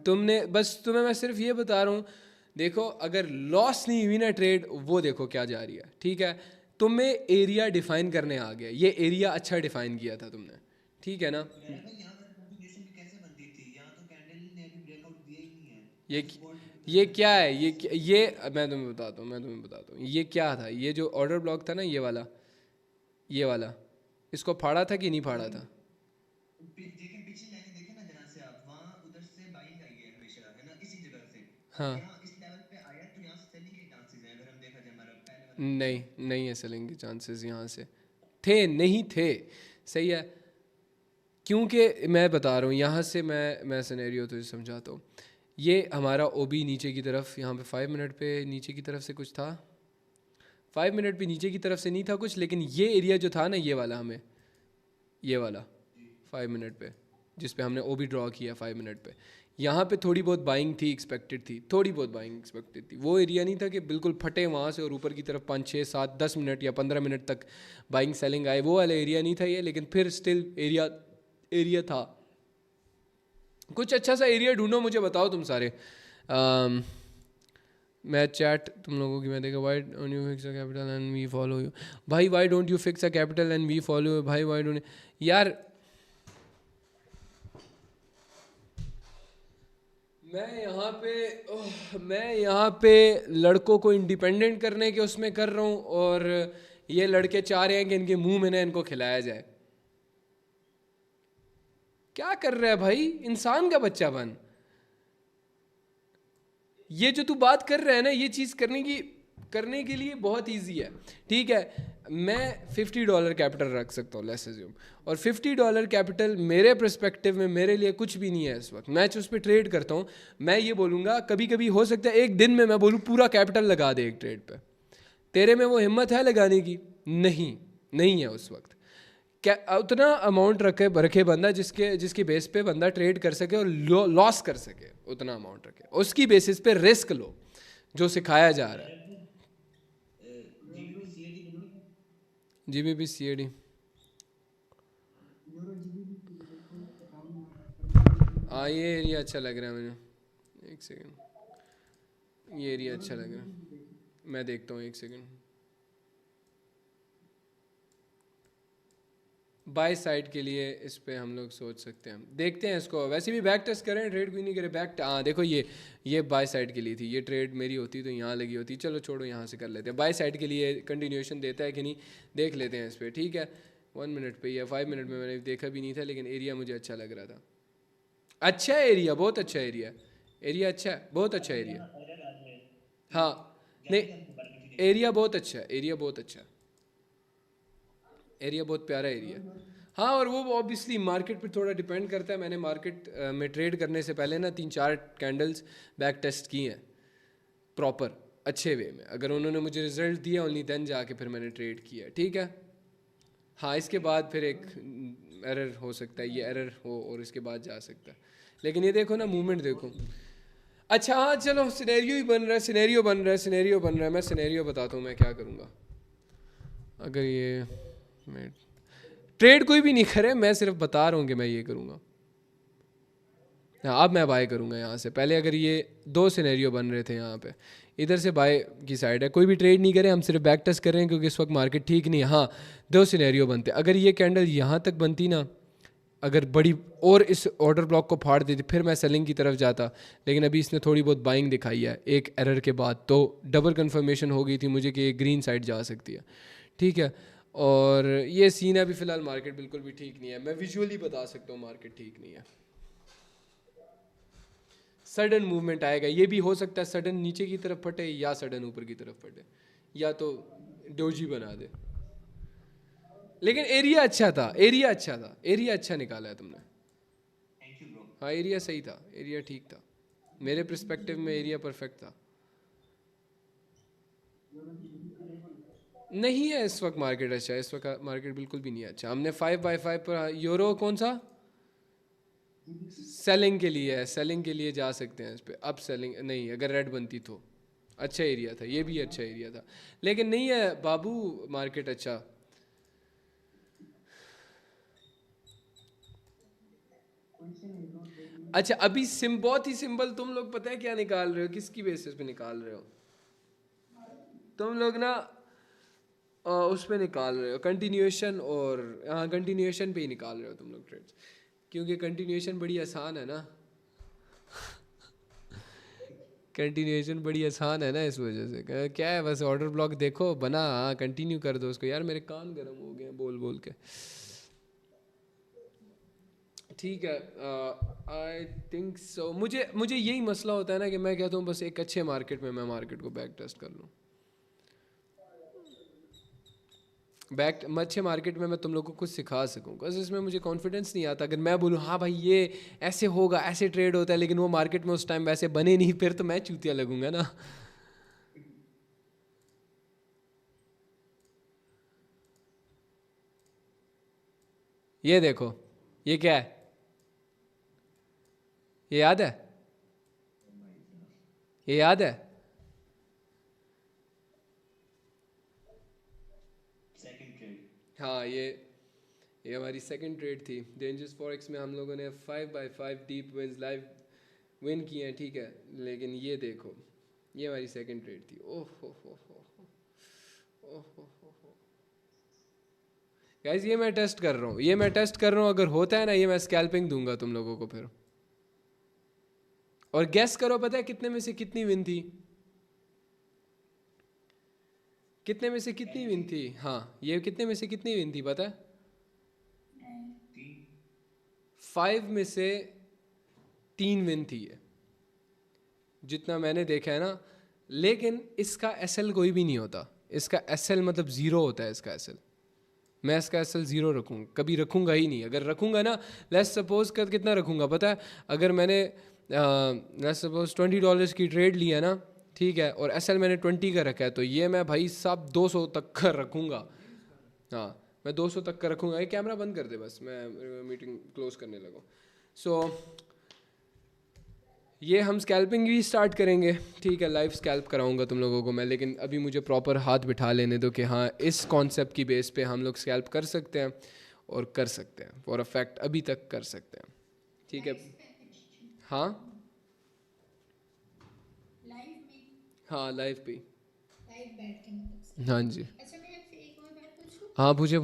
तुमने बस, तुम्हें मैं सिर्फ ये बता रहा हूँ। देखो अगर लॉस नहीं हुई ना ट्रेड, वो देखो क्या जा रही है, ठीक है? तुम्हें एरिया डिफाइन करने आ गया, ये एरिया अच्छा डिफाइन किया था तुमने, ठीक है ना? ये क्या है, ये मैं तुम्हें बताता हूँ, ये क्या था? ये जो ऑर्डर ब्लॉक था ना, ये वाला इसको फाड़ा था कि नहीं फाड़ा था? देखिए पीछे लाइन देखे ना जहाँ से आप, वहाँ उधर से बाइंग आई है हमेशा, है ना, इसी जगह से। हाँ, यहाँ इस लेवल पे आया तो यहाँ से सेलिंग के चांसेस हैं, अगर हम देखा जाए हमारा पहले वाला। नहीं है सेलिंग के चांसेस यहाँ से नहीं थे। सही है, क्योंकि मैं बता रहा हूँ यहाँ से मैं सिनेरियो तो समझाता हूँ। ये हमारा ओबी नीचे की तरफ, यहाँ पे 5 मिनट पे नीचे की तरफ से कुछ था, 5 मिनट पे नीचे की तरफ से नहीं था कुछ, लेकिन ये एरिया जो था ना, ये वाला हमें, ये वाला 5 मिनट पे जिस पे हमने ओबी ड्रॉ किया 5 मिनट पे, यहाँ पे थोड़ी बहुत बाइंग थी, एक्सपेक्टेड थी, थोड़ी बहुत बाइंग एक्सपेक्टेड थी। वो एरिया नहीं था कि बिल्कुल फटे वहाँ से और ऊपर की तरफ 5, 6, 7, 10 मिनट या 15 मिनट तक बाइंग सेलिंग आए, वो वाला एरिया नहीं था ये, लेकिन फिर स्टिल एरिया था। कुछ अच्छा सा एरिया ढूंढो, मुझे बताओ तुम सारे। मैं चैट तुम लोगों की मैं देखा, why don't you fix a capital and we follow you. भाई why don't you fix a capital and we follow you, भाई वाई डोंट, यार मैं यहाँ पे लड़कों को इंडिपेंडेंट करने के उसमें कर रहा हूँ, और ये लड़के चाह रहे हैं कि इनके मुंह में ना इनको खिलाया जाए। क्या कर रहा है भाई, इंसान का बच्चा बन। ये जो तू बात कर रहा है ना, ये चीज़ करने के लिए बहुत इजी है, ठीक है। मैं $50 कैपिटल रख सकता हूँ, लेट्स अज्यूम, और $50 कैपिटल मेरे पर्सपेक्टिव में मेरे लिए कुछ भी नहीं है इस वक्त। मैं उस पर ट्रेड करता हूँ, मैं ये बोलूँगा कभी कभी हो सकता है एक दिन में मैं बोलूँ पूरा कैपिटल लगा दे एक ट्रेड पे। तेरे में वो हिम्मत है लगाने की? नहीं है उस वक्त। क्या उतना अमाउंट रखे बंदा जिसके बेस पे बंदा ट्रेड कर सके और लॉस कर सके, उतना अमाउंट रखे, उसकी बेसिस पे रिस्क लो जो सिखाया जा रहा है। GBP CAD हाँ, ये एरिया अच्छा लग रहा है मुझे। एक सेकंड, ये एरिया अच्छा लग रहा है, मैं देखता हूँ, एक सेकंड। बाय साइड के लिए इस पे हम लोग सोच सकते हैं, देखते हैं इसको। वैसे भी बैक टेस्ट करें, ट्रेड कोई नहीं करे, हाँ देखो ये बाय साइड के लिए थी, ये ट्रेड मेरी होती तो यहाँ लगी होती। चलो छोड़ो, यहाँ से कर लेते हैं। बाय साइड के लिए कंटिन्यूएशन देता है कि नहीं, देख लेते हैं इस पर, ठीक है। 1 मिनट पे या 5 मिनट में मैंने देखा भी नहीं था, लेकिन एरिया मुझे अच्छा लग रहा था। अच्छा है एरिया, बहुत अच्छा एरिया अच्छा है, बहुत अच्छा एरिया। हाँ नहीं, एरिया बहुत अच्छा है, एरिया बहुत प्यारा एरिया। हाँ, और वो ऑब्वियसली मार्केट पे थोड़ा डिपेंड करता है। मैंने मार्केट में ट्रेड करने से पहले ना 3-4 कैंडल्स बैक टेस्ट किए हैं प्रॉपर अच्छे वे में। अगर उन्होंने मुझे रिजल्ट दिया ओनली देन जाके फिर मैंने ट्रेड किया, ठीक है। हाँ, इसके बाद फिर एक एरर हो सकता है, ये एरर हो और इसके बाद जा सकता है। लेकिन ये देखो ना, मूवमेंट देखो। अच्छा हाँ चलो, सिनेरियो ही बन रहा है, सिनेरियो बन रहा है। मैं सिनेरियो बताता हूँ मैं क्या करूँगा। अगर ये मैं ट्रेड कोई भी नहीं करे, मैं सिर्फ बता रहा हूँ कि मैं ये करूँगा। हाँ, अब मैं बाय करूँगा यहाँ से। पहले अगर ये 2 सिनेरियो बन रहे थे यहाँ पे, इधर से बाय की साइड है, कोई भी ट्रेड नहीं करे, हम सिर्फ बैक टेस्ट कर रहे हैं क्योंकि इस वक्त मार्केट ठीक नहीं है। हाँ, 2 सिनेरियो बनते। अगर ये कैंडल यहाँ तक बनती ना, अगर बड़ी और इस ऑर्डर ब्लॉक को फाड़ देती, फिर मैं सेलिंग की तरफ जाता। लेकिन अभी इसने थोड़ी बहुत बाइंग दिखाई है एक एरर के बाद, तो डबल कंफर्मेशन हो गई थी मुझे कि एक ग्रीन साइड जा सकती है, ठीक है। और ये सीन अभी फ़िलहाल मार्केट बिल्कुल भी ठीक नहीं है, मैं विजुअली बता सकता हूँ मार्केट ठीक नहीं है। सडन मूवमेंट आएगा, ये भी हो सकता है सडन नीचे की तरफ फटे या सडन ऊपर की तरफ फटे, या तो डोजी बना दे। लेकिन एरिया अच्छा था, एरिया अच्छा निकाला है तुमने। हाँ, एरिया सही था, एरिया ठीक था, मेरे पर्सपेक्टिव में एरिया परफेक्ट था। नहीं है इस वक्त मार्केट अच्छा, इस वक्त मार्केट बिल्कुल भी नहीं अच्छा। हमने 5/5 पर यूरो कौन सा सेलिंग के लिए है, सेलिंग के लिए जा सकते हैं इस पर। अब सेलिंग नहीं, अगर रेड बनती तो अच्छा एरिया था, ये भी अच्छा एरिया था, लेकिन नहीं है बाबू मार्केट अच्छा। अच्छा, अभी बहुत ही सिंपल, तुम लोग पता है क्या निकाल रहे हो, किसकी बेसिस पे निकाल रहे हो तुम लोग ना, उस पे निकाल रहे हो कंटिन्यूएशन, और हाँ कंटिन्यूएशन पे ही निकाल रहे हो तुम लोग ट्रेड्स, क्योंकि कंटिन्यूएशन बड़ी आसान है ना कंटिन्यूएशन बड़ी आसान है ना, इस वजह से क्या है, बस ऑर्डर ब्लॉक देखो बना, हाँ कंटिन्यू कर दो उसको। यार मेरे कान गर्म हो गए बोल बोल के, ठीक है। आई थिंक सो, मुझे यही मसला होता है ना कि मैं कहता हूँ बस एक अच्छे मार्केट में मैं मार्केट को बैक टेस्ट कर लूँ। बैक अच्छे मार्केट में मैं तुम लोगों को कुछ सिखा सकूँ, बस इसमें मुझे कॉन्फिडेंस नहीं आता। अगर मैं बोलूँ हाँ भाई ये ऐसे होगा, ऐसे ट्रेड होता है, लेकिन वो मार्केट में उस टाइम वैसे बने नहीं, फिर तो मैं चूतिया लगूंगा ना। ये देखो, ये क्या है, ये याद है, ये याद है? हाँ, ये हमारी सेकंड ट्रेड थी। डेंजर्स फॉरेक्स में हम लोगों ने 5/5 डीप विंस लाइव विन किए हैं, ठीक है। लेकिन ये देखो, ये हमारी सेकंड ट्रेड थी। ओह हो गाइस, ये मैं टेस्ट कर रहा हूँ, अगर होता है ना ये मैं स्कैल्पिंग दूंगा तुम लोगों को फिर। और गेस करो, पता है कितने में से कितनी विन थी? कितने में से कितनी विन थी? हाँ, ये कितने में से कितनी विन थी पता है? 5 में से 3 विन थी ये, जितना मैंने देखा है ना। लेकिन इसका एसएल कोई भी नहीं होता, इसका एसएल मतलब 0 होता है इसका एसएल। मैं इसका एसएल 0 रखूँगा, कभी रखूँगा ही नहीं। अगर रखूँगा ना, लेट्स सपोज कर कितना रखूँगा पता है? अगर मैंने लेट्स सपोज $20 की ट्रेड लिया ना, ठीक है, और एसएल मैंने 20 का रखा है, तो ये मैं भाई साहब 200 तक का रखूँगा। हाँ, मैं 200 तक का रखूँगा। ये कैमरा बंद कर दे बस, मैं मीटिंग क्लोज करने लगा। सो ये हम स्कैल्पिंग भी स्टार्ट करेंगे, ठीक है, लाइव स्कैल्प कराऊंगा तुम लोगों को मैं। लेकिन अभी मुझे प्रॉपर हाथ बिठा लेने दो कि हाँ इस कॉन्सेप्ट की बेस पे हम लोग स्कैल्प कर सकते हैं और कर सकते हैं, फॉर अ फैक्ट अभी तक कर सकते हैं, ठीक है। हाँ हाँ, लाइव पे, हाँ जी। अच्छा, मैं आपसे एक और बात पूछूं? हाँ, पूछे।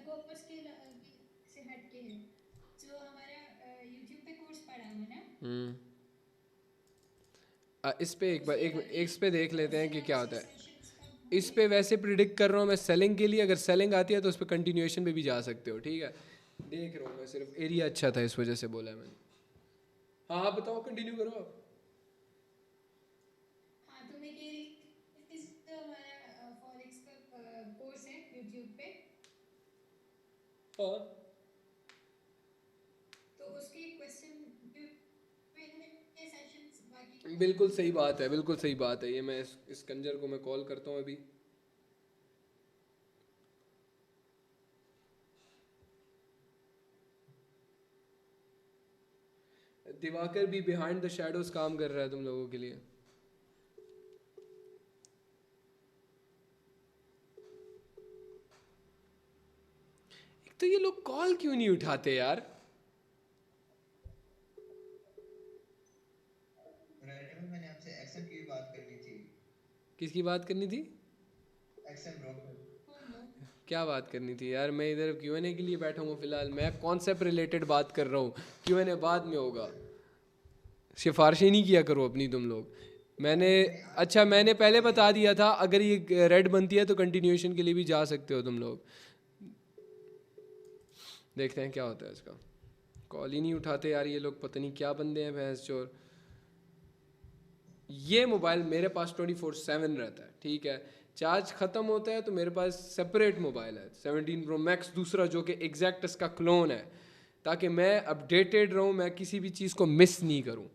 कॉर्पस के से हटके है जो हमारा यूट्यूब पे कोर्स पढ़ा हुआ ना, इस पे एक बार इस पे देख लेते हैं कि क्या होता है। इस पे वैसे प्रिडिक्ट कर रहा हूँ मैं सेलिंग के लिए, अगर सेलिंग आती है तो उस पर कंटिन्यूएशन पे भी जा सकते हो, ठीक है। देख रहा हूँ मैं, सिर्फ एरिया अच्छा था इस वजह से बोला है मैंने। हाँ बताओ, कंटिन्यू करो आप। हाँ, तो मैं कह रही इस जो हमारा फॉरेक्स का कोर्स है यूट्यूब पे, हाँ, तो उसके क्वेश्चन सेशंस बाकी। बिल्कुल सही बात है, बिल्कुल सही बात है। ये मैं इस कंजर को मैं कॉल करता हूँ अभी। दिवाकर भी बिहाइंड द शैडोज काम कर रहा है तुम लोगों के लिए। एक तो ये लोग कॉल क्यों नहीं उठाते यार? मैंने आपसे एक्सएम की बात करनी थी। किसकी बात करनी थी? XM broker. क्या बात करनी थी यार? मैं इधर Q&A के लिए बैठा हूँ फिलहाल, मैं कॉन्सेप्ट रिलेटेड बात कर रहा हूँ। Q&A बाद में होगा, सिफारिशें नहीं किया करो अपनी तुम लोग। मैंने पहले बता दिया था, अगर ये रेड बनती है तो कंटिन्यूएशन के लिए भी जा सकते हो तुम लोग। देखते हैं क्या होता है इसका। कॉल ही नहीं उठाते यार ये लोग, पता नहीं क्या बंदे हैं भैंस चोर। ये मोबाइल मेरे पास 24/7 रहता है, ठीक है। चार्ज ख़त्म होता है तो मेरे पास सेपरेट मोबाइल है 17 Pro Max दूसरा, जो कि एग्जैक्ट इसका क्लोन है, ताकि मैं अपडेटेड रहूँ, मैं किसी भी चीज़ को मिस नहीं करूँ।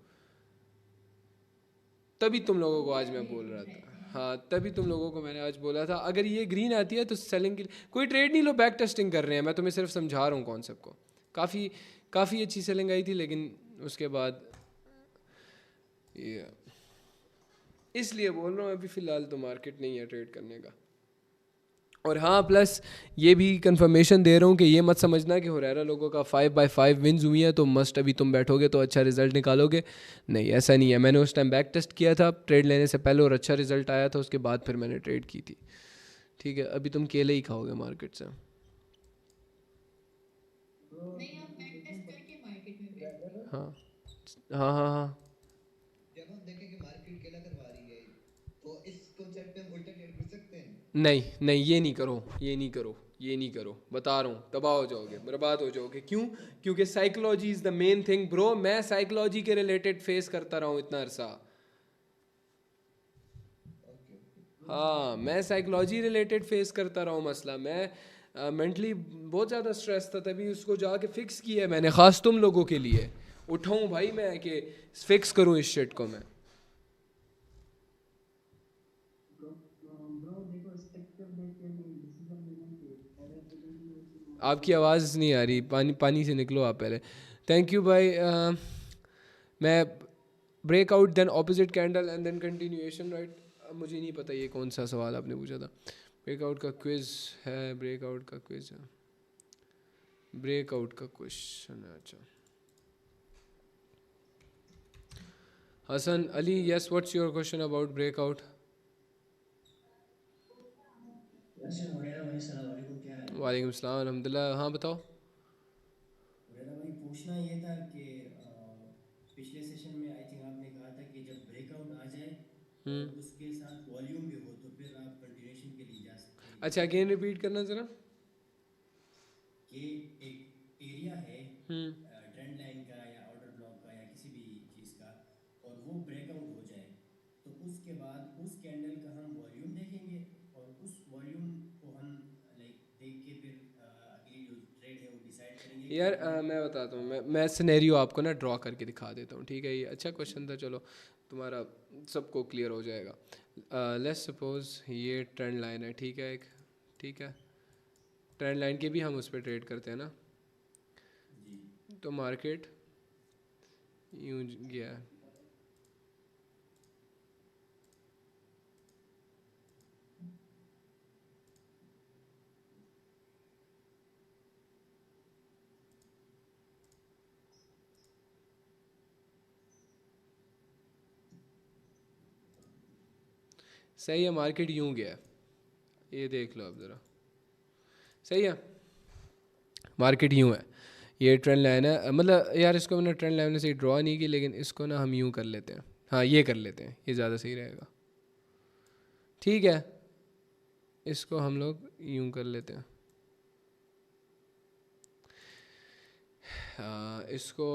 तभी तुम लोगों को आज मैं बोल रहा था, हाँ तभी तुम लोगों को मैंने आज बोला था, अगर ये ग्रीन आती है तो सेलिंग के लिए कोई ट्रेड नहीं लो, बैक टेस्टिंग कर रहे हैं। मैं तुम्हें सिर्फ समझा रहा हूँ कॉन्सेप्ट को। काफ़ी अच्छी सेलिंग आई थी, लेकिन उसके बाद ये इसलिए बोल रहा हूँ अभी फ़िलहाल तो मार्केट नहीं है ट्रेड करने का। और हाँ, प्लस ये भी कंफर्मेशन दे रहा हूँ कि ये मत समझना कि हुरैरा लोगों का 5/5 विन्स हुई है तो मस्ट अभी तुम बैठोगे तो अच्छा रिजल्ट निकालोगे। नहीं, ऐसा नहीं है। मैंने उस टाइम बैक टेस्ट किया था ट्रेड लेने से पहले और अच्छा रिजल्ट आया था, उसके बाद फिर मैंने ट्रेड की थी, ठीक है। अभी तुम केले ही खाओगे मार्केट से। नहीं, आप बैक टेस्ट करके मार्केट में बैठ। हाँ हाँ हाँ हाँ, जब हम देखें कि मार्केट केला करवा रही है तो इस कॉन्सेप्ट पे हम उल्टा ट्रेड कर सकते हैं। नहीं ये नहीं करो, बता रहा हूँ, तबाह हो जाओगे, बर्बाद हो जाओगे। क्यों? क्योंकि psychology is the main thing bro. मैं साइकोलॉजी के रिलेटेड फेस करता रहा हूँ इतना अरसा। हाँ, मैं साइकोलॉजी रिलेटेड फेस करता रहा हूँ मसला। मैं मेंटली बहुत ज़्यादा स्ट्रेस था, तभी उसको जाके फिक्स किया है मैंने, ख़ास तुम लोगों के लिए उठाऊँ भाई मैं कि फिक्स करूँ इस शिट को मैं। ब्रो देखो स्ट्रक्चर देख के नहीं डिसीजन लेना चाहिए, एरर कंटिन्यूएशन आपकी आवाज़ नहीं आ रही, पानी पानी से निकलो आप पहले। थैंक यू भाई। मैं breakout then opposite candle and then continuation, right? अब मुझे नहीं पता ये कौन सा सवाल आपने पूछा था। ब्रेकआउट का क्विज है, ब्रेकआउट का क्विज है, ब्रेकआउट का क्वेश्चन है। अच्छा Hasan Ali, yes, what's your question about breakout? वालेकुम सलाम, अल्हम्दुलिल्लाह। हाँ बताओ। मेरा भाई पूछना ये था कि पिछले सेशन में आई थिंक आपने कहा था कि जब ब्रेकआउट आ जाए और उसके साथ वॉल्यूम भी हो तो फिर आप कंटिन्यूएशन के लिए जा सकते हैं। अच्छा अगेन रिपीट करना ज़रा। कि एक एरिया है ट्रेंड लाइन का या ऑर्डर ब्लॉक का या किसी भी चीज़ का, और वो ब्रेकआउट हो जाए तो उसके बाद उस कैंडल का हम वॉल्यूम देखेंगे और उस वॉल्यूम को हम लाइक देख के फिर अगली जो ट्रेड है वो डिसाइड करेंगे। यार मैं बताता हूँ, मैं सिनेरियो आपको ना ड्रॉ करके दिखा देता हूँ, ठीक है? ये अच्छा क्वेश्चन था, चलो तुम्हारा सबको क्लियर हो जाएगा। लेट्स सपोज ये ट्रेंड लाइन है, ठीक है? एक ठीक है, ट्रेंड लाइन के भी हम उस पर ट्रेड करते हैं ना, तो मार्केट यूं गया है, सही है, मार्केट यूं गया, ये देख लो अब ज़रा, सही है? मार्केट यूं है, ये ट्रेंड लाइन है, मतलब यार इसको मैंने ट्रेंड लाइन से ड्रॉ नहीं की, लेकिन इसको ना हम यूं कर लेते हैं, हाँ ये कर लेते हैं, ये ज़्यादा सही रहेगा, ठीक है? इसको हम लोग यूं कर लेते हैं, इसको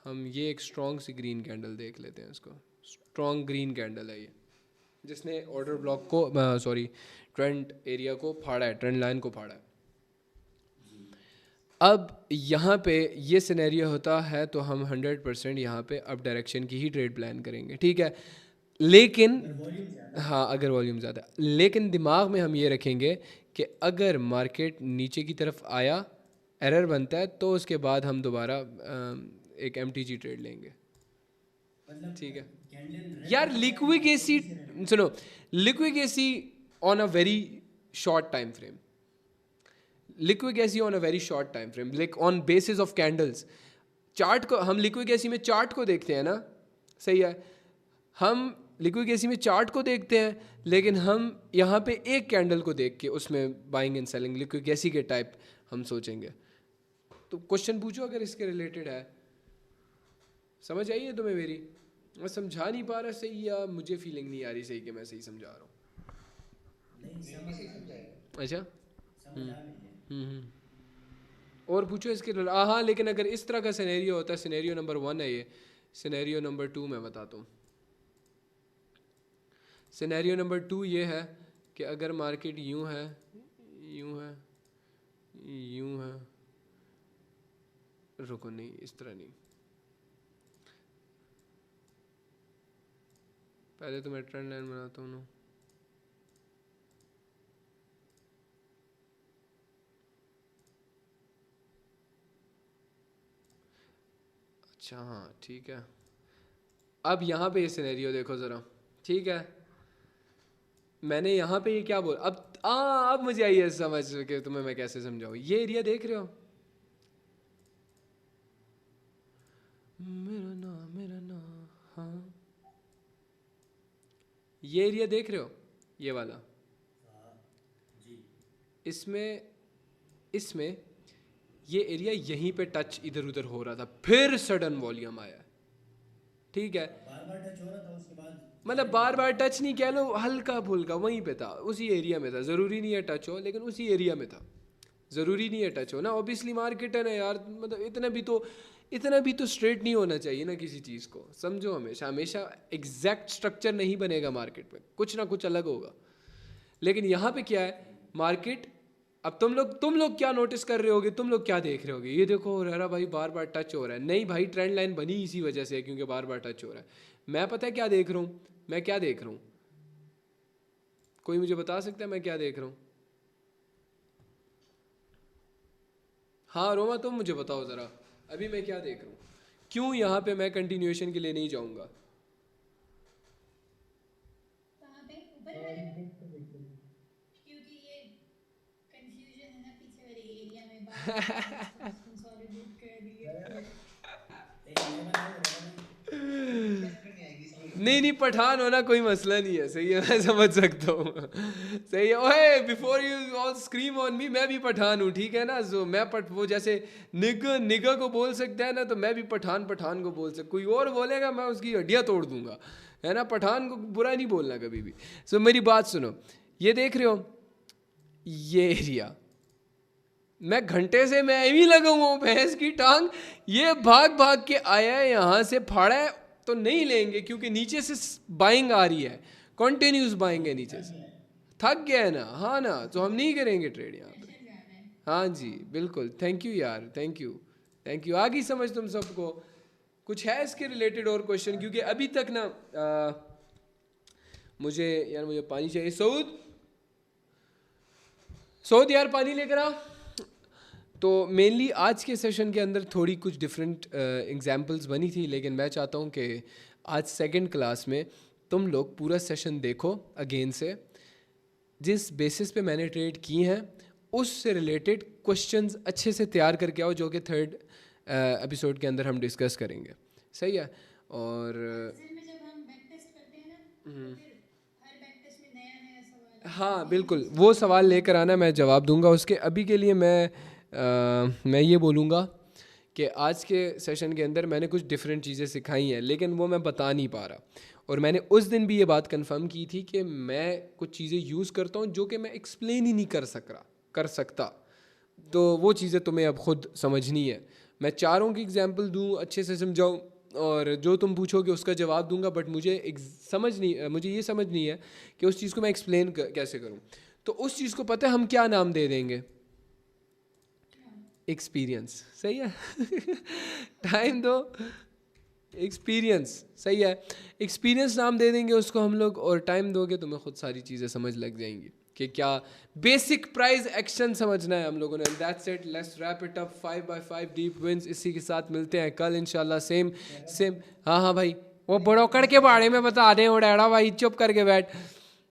हम ये एक स्ट्रॉन्ग सी ग्रीन कैंडल देख लेते हैं, इसको स्ट्रॉन्ग ग्रीन कैंडल है ये, जिसने ऑर्डर ब्लॉक को सॉरी ट्रेंड एरिया को फाड़ा है, ट्रेंड लाइन को फाड़ा है। अब यहाँ पे ये सिनेरियो होता है तो हम 100% यहाँ पे अप डायरेक्शन की ही ट्रेड प्लान करेंगे, ठीक है? लेकिन हाँ अगर वॉल्यूम ज़्यादा, लेकिन दिमाग में हम ये रखेंगे कि अगर मार्केट नीचे की तरफ आया, एरर बनता है, तो उसके बाद हम दोबारा एक MTG ट्रेड लेंगे, ठीक है? यार लिक्विडेसी, सुनो, liquidity on a very short time frame, liquidity on a very short time frame, like on basis of candles. Chart को हम लिक्विडेसी में चार्ट को देखते हैं ना, सही है? हम लिक्विडेसी में चार्ट को देखते हैं, लेकिन हम यहाँ पे एक कैंडल को देख के उसमें बाइंग एंड सेलिंग लिक्विडेसी के टाइप हम सोचेंगे। तो क्वेश्चन पूछो अगर इसके रिलेटेड है, समझ आई है तुम्हें मेरी? मैं समझा नहीं पा रहा सही, या मुझे फीलिंग नहीं आ रही सही कि मैं सही समझा रहा हूँ? अच्छा और पूछो इसके हाँ, लेकिन अगर इस तरह का सिनेरियो होता है, सिनेरियो नंबर 1 है ये, सिनेरियो नंबर 2 मैं बताता हूँ। सिनेरियो नंबर 2 ये है कि अगर मार्केट यूं है, यूं है, यूं है, रुको नहीं, इस तरह नहीं, पहले तो मैं ट्रेंड लाइन बनाता हूँ ना, अच्छा हाँ ठीक है। अब यहाँ पे ये सिनेरियो देखो ज़रा, ठीक है? मैंने यहाँ पे ये क्या बोला, अब मुझे आई है समझ के तुम्हें मैं कैसे समझाऊँ। ये एरिया देख रहे हो, मेरा ना हाँ, ये एरिया देख रहे हो, ये वाला, इसमें ये एरिया यहीं पे टच इधर उधर हो रहा था, फिर सडन वॉल्यूम आया, ठीक है? बार-बार टच हो रहा था, उसके बाद मतलब बार बार टच नहीं कह लो, हल्का फुल्का वहीं पे था, उसी एरिया में था। ज़रूरी नहीं है टच हो, लेकिन उसी एरिया में था, ज़रूरी नहीं है टच हो ना। ऑब्वियसली मार्केट है ना यार, मतलब इतना भी तो स्ट्रेट नहीं होना चाहिए ना किसी चीज़ को, समझो। हमेशा एग्जैक्ट स्ट्रक्चर नहीं बनेगा मार्केट में, कुछ ना कुछ अलग होगा। लेकिन यहाँ पे क्या है, मार्केट, अब तुम लोग क्या नोटिस कर रहे होगे, तुम लोग क्या देख रहे होगे, ये देखो हुरैरा भाई बार बार टच हो रहा है। नहीं भाई, ट्रेंड लाइन बनी इसी वजह से क्योंकि बार बार टच हो रहा है। मैं पता है क्या देख रहा हूँ, मैं क्या देख रहा हूँ, कोई मुझे बता सकता है मैं क्या देख रहा हूँ? हाँ रोमा, तुम मुझे बताओ ज़रा अभी मैं क्या देख रहा हूँ, क्यों यहाँ पे मैं कंटिन्यूएशन के लिए नहीं जाऊँगा? कहाँ पे? ऊपर वाले? क्योंकि ये कंफ्यूजन है ना पीछे वाले एरिया में, बार कंसोलिडेट कर दिया। नहीं पठान होना कोई मसला नहीं है, सही है, मैं समझ सकता हूँ, सही है। ओए before you all scream on me, मैं भी पठान हूँ, ठीक है ना। जो मैं वो जैसे निगा को बोल सकता है ना, तो मैं भी पठान को बोल सकता। कोई और बोलेगा मैं उसकी हड्डियाँ तोड़ दूंगा, है ना। पठान को बुरा नहीं बोलना कभी भी। सो मेरी बात सुनो, ये देख रहे हो ये एरिया, मैं घंटे से मैं ही लगा हुआ हूँ, भैंस की टांग, ये भाग भाग के आया है, यहाँ से फाड़ा है, तो नहीं लेंगे क्योंकि नीचे से बाइंग आ रही है, कॉन्टिन्यूस बाइंग है नीचे से, थक गया है ना, हाँ ना, तो हम नहीं करेंगे ट्रेड यहाँ पे। हाँ जी बिल्कुल, थैंक यू यार, थैंक यू। आ गई समझ तुम सबको? कुछ है इसके रिलेटेड और क्वेश्चन? क्योंकि अभी तक ना मुझे पानी चाहिए। सऊद यार पानी लेकर आ। तो मेनली आज के सेशन के अंदर थोड़ी कुछ डिफरेंट एग्जांपल्स बनी थी, लेकिन मैं चाहता हूँ कि आज सेकंड क्लास में तुम लोग पूरा सेशन देखो अगेन से, जिस बेसिस पे मैंने ट्रेड की हैं उससे रिलेटेड क्वेश्चंस अच्छे से तैयार करके आओ, जो कि थर्ड एपिसोड के अंदर हम डिस्कस करेंगे, सही है। और जब हम बैक टेस्ट करते हैं ना, तो फिर हर बैक टेस्ट में नया सवाल। हाँ बिल्कुल, वो सवाल लेकर आना, मैं जवाब दूंगा उसके। अभी के लिए मैं ये बोलूँगा कि आज के सेशन के अंदर मैंने कुछ डिफरेंट चीज़ें सिखाई हैं, लेकिन वो मैं बता नहीं पा रहा। और मैंने उस दिन भी ये बात कंफर्म की थी कि मैं कुछ चीज़ें यूज़ करता हूँ जो कि मैं एक्सप्लेन ही नहीं कर सकता, तो वो चीज़ें तुम्हें अब खुद समझनी है। मैं चारों की एग्जांपल दूँ, अच्छे से समझाऊँ, और जो तुम पूछोगे उसका जवाब दूंगा, बट मुझे ये समझ नहीं है कि उस चीज़ को मैं एक्सप्लेन कैसे करूँ। तो उस चीज़ को पता है हम क्या नाम दे देंगे? एक्सपीरियंस, सही है। टाइम दो, एक्सपीरियंस, सही है। एक्सपीरियंस नाम दे देंगे उसको हम लोग, और टाइम दोगे तो मैं खुद सारी चीज़ें समझ लग जाएंगी कि क्या बेसिक प्राइस एक्शन समझना है हम लोगों ने। That's it, let's wrap it up. 5x5 deep wins, इसी के साथ मिलते हैं कल इंशाल्लाह। सेम। हाँ भाई, वो ब्रोकर के बारे में बता दें, वो डैडा भाई चुप करके बैठ।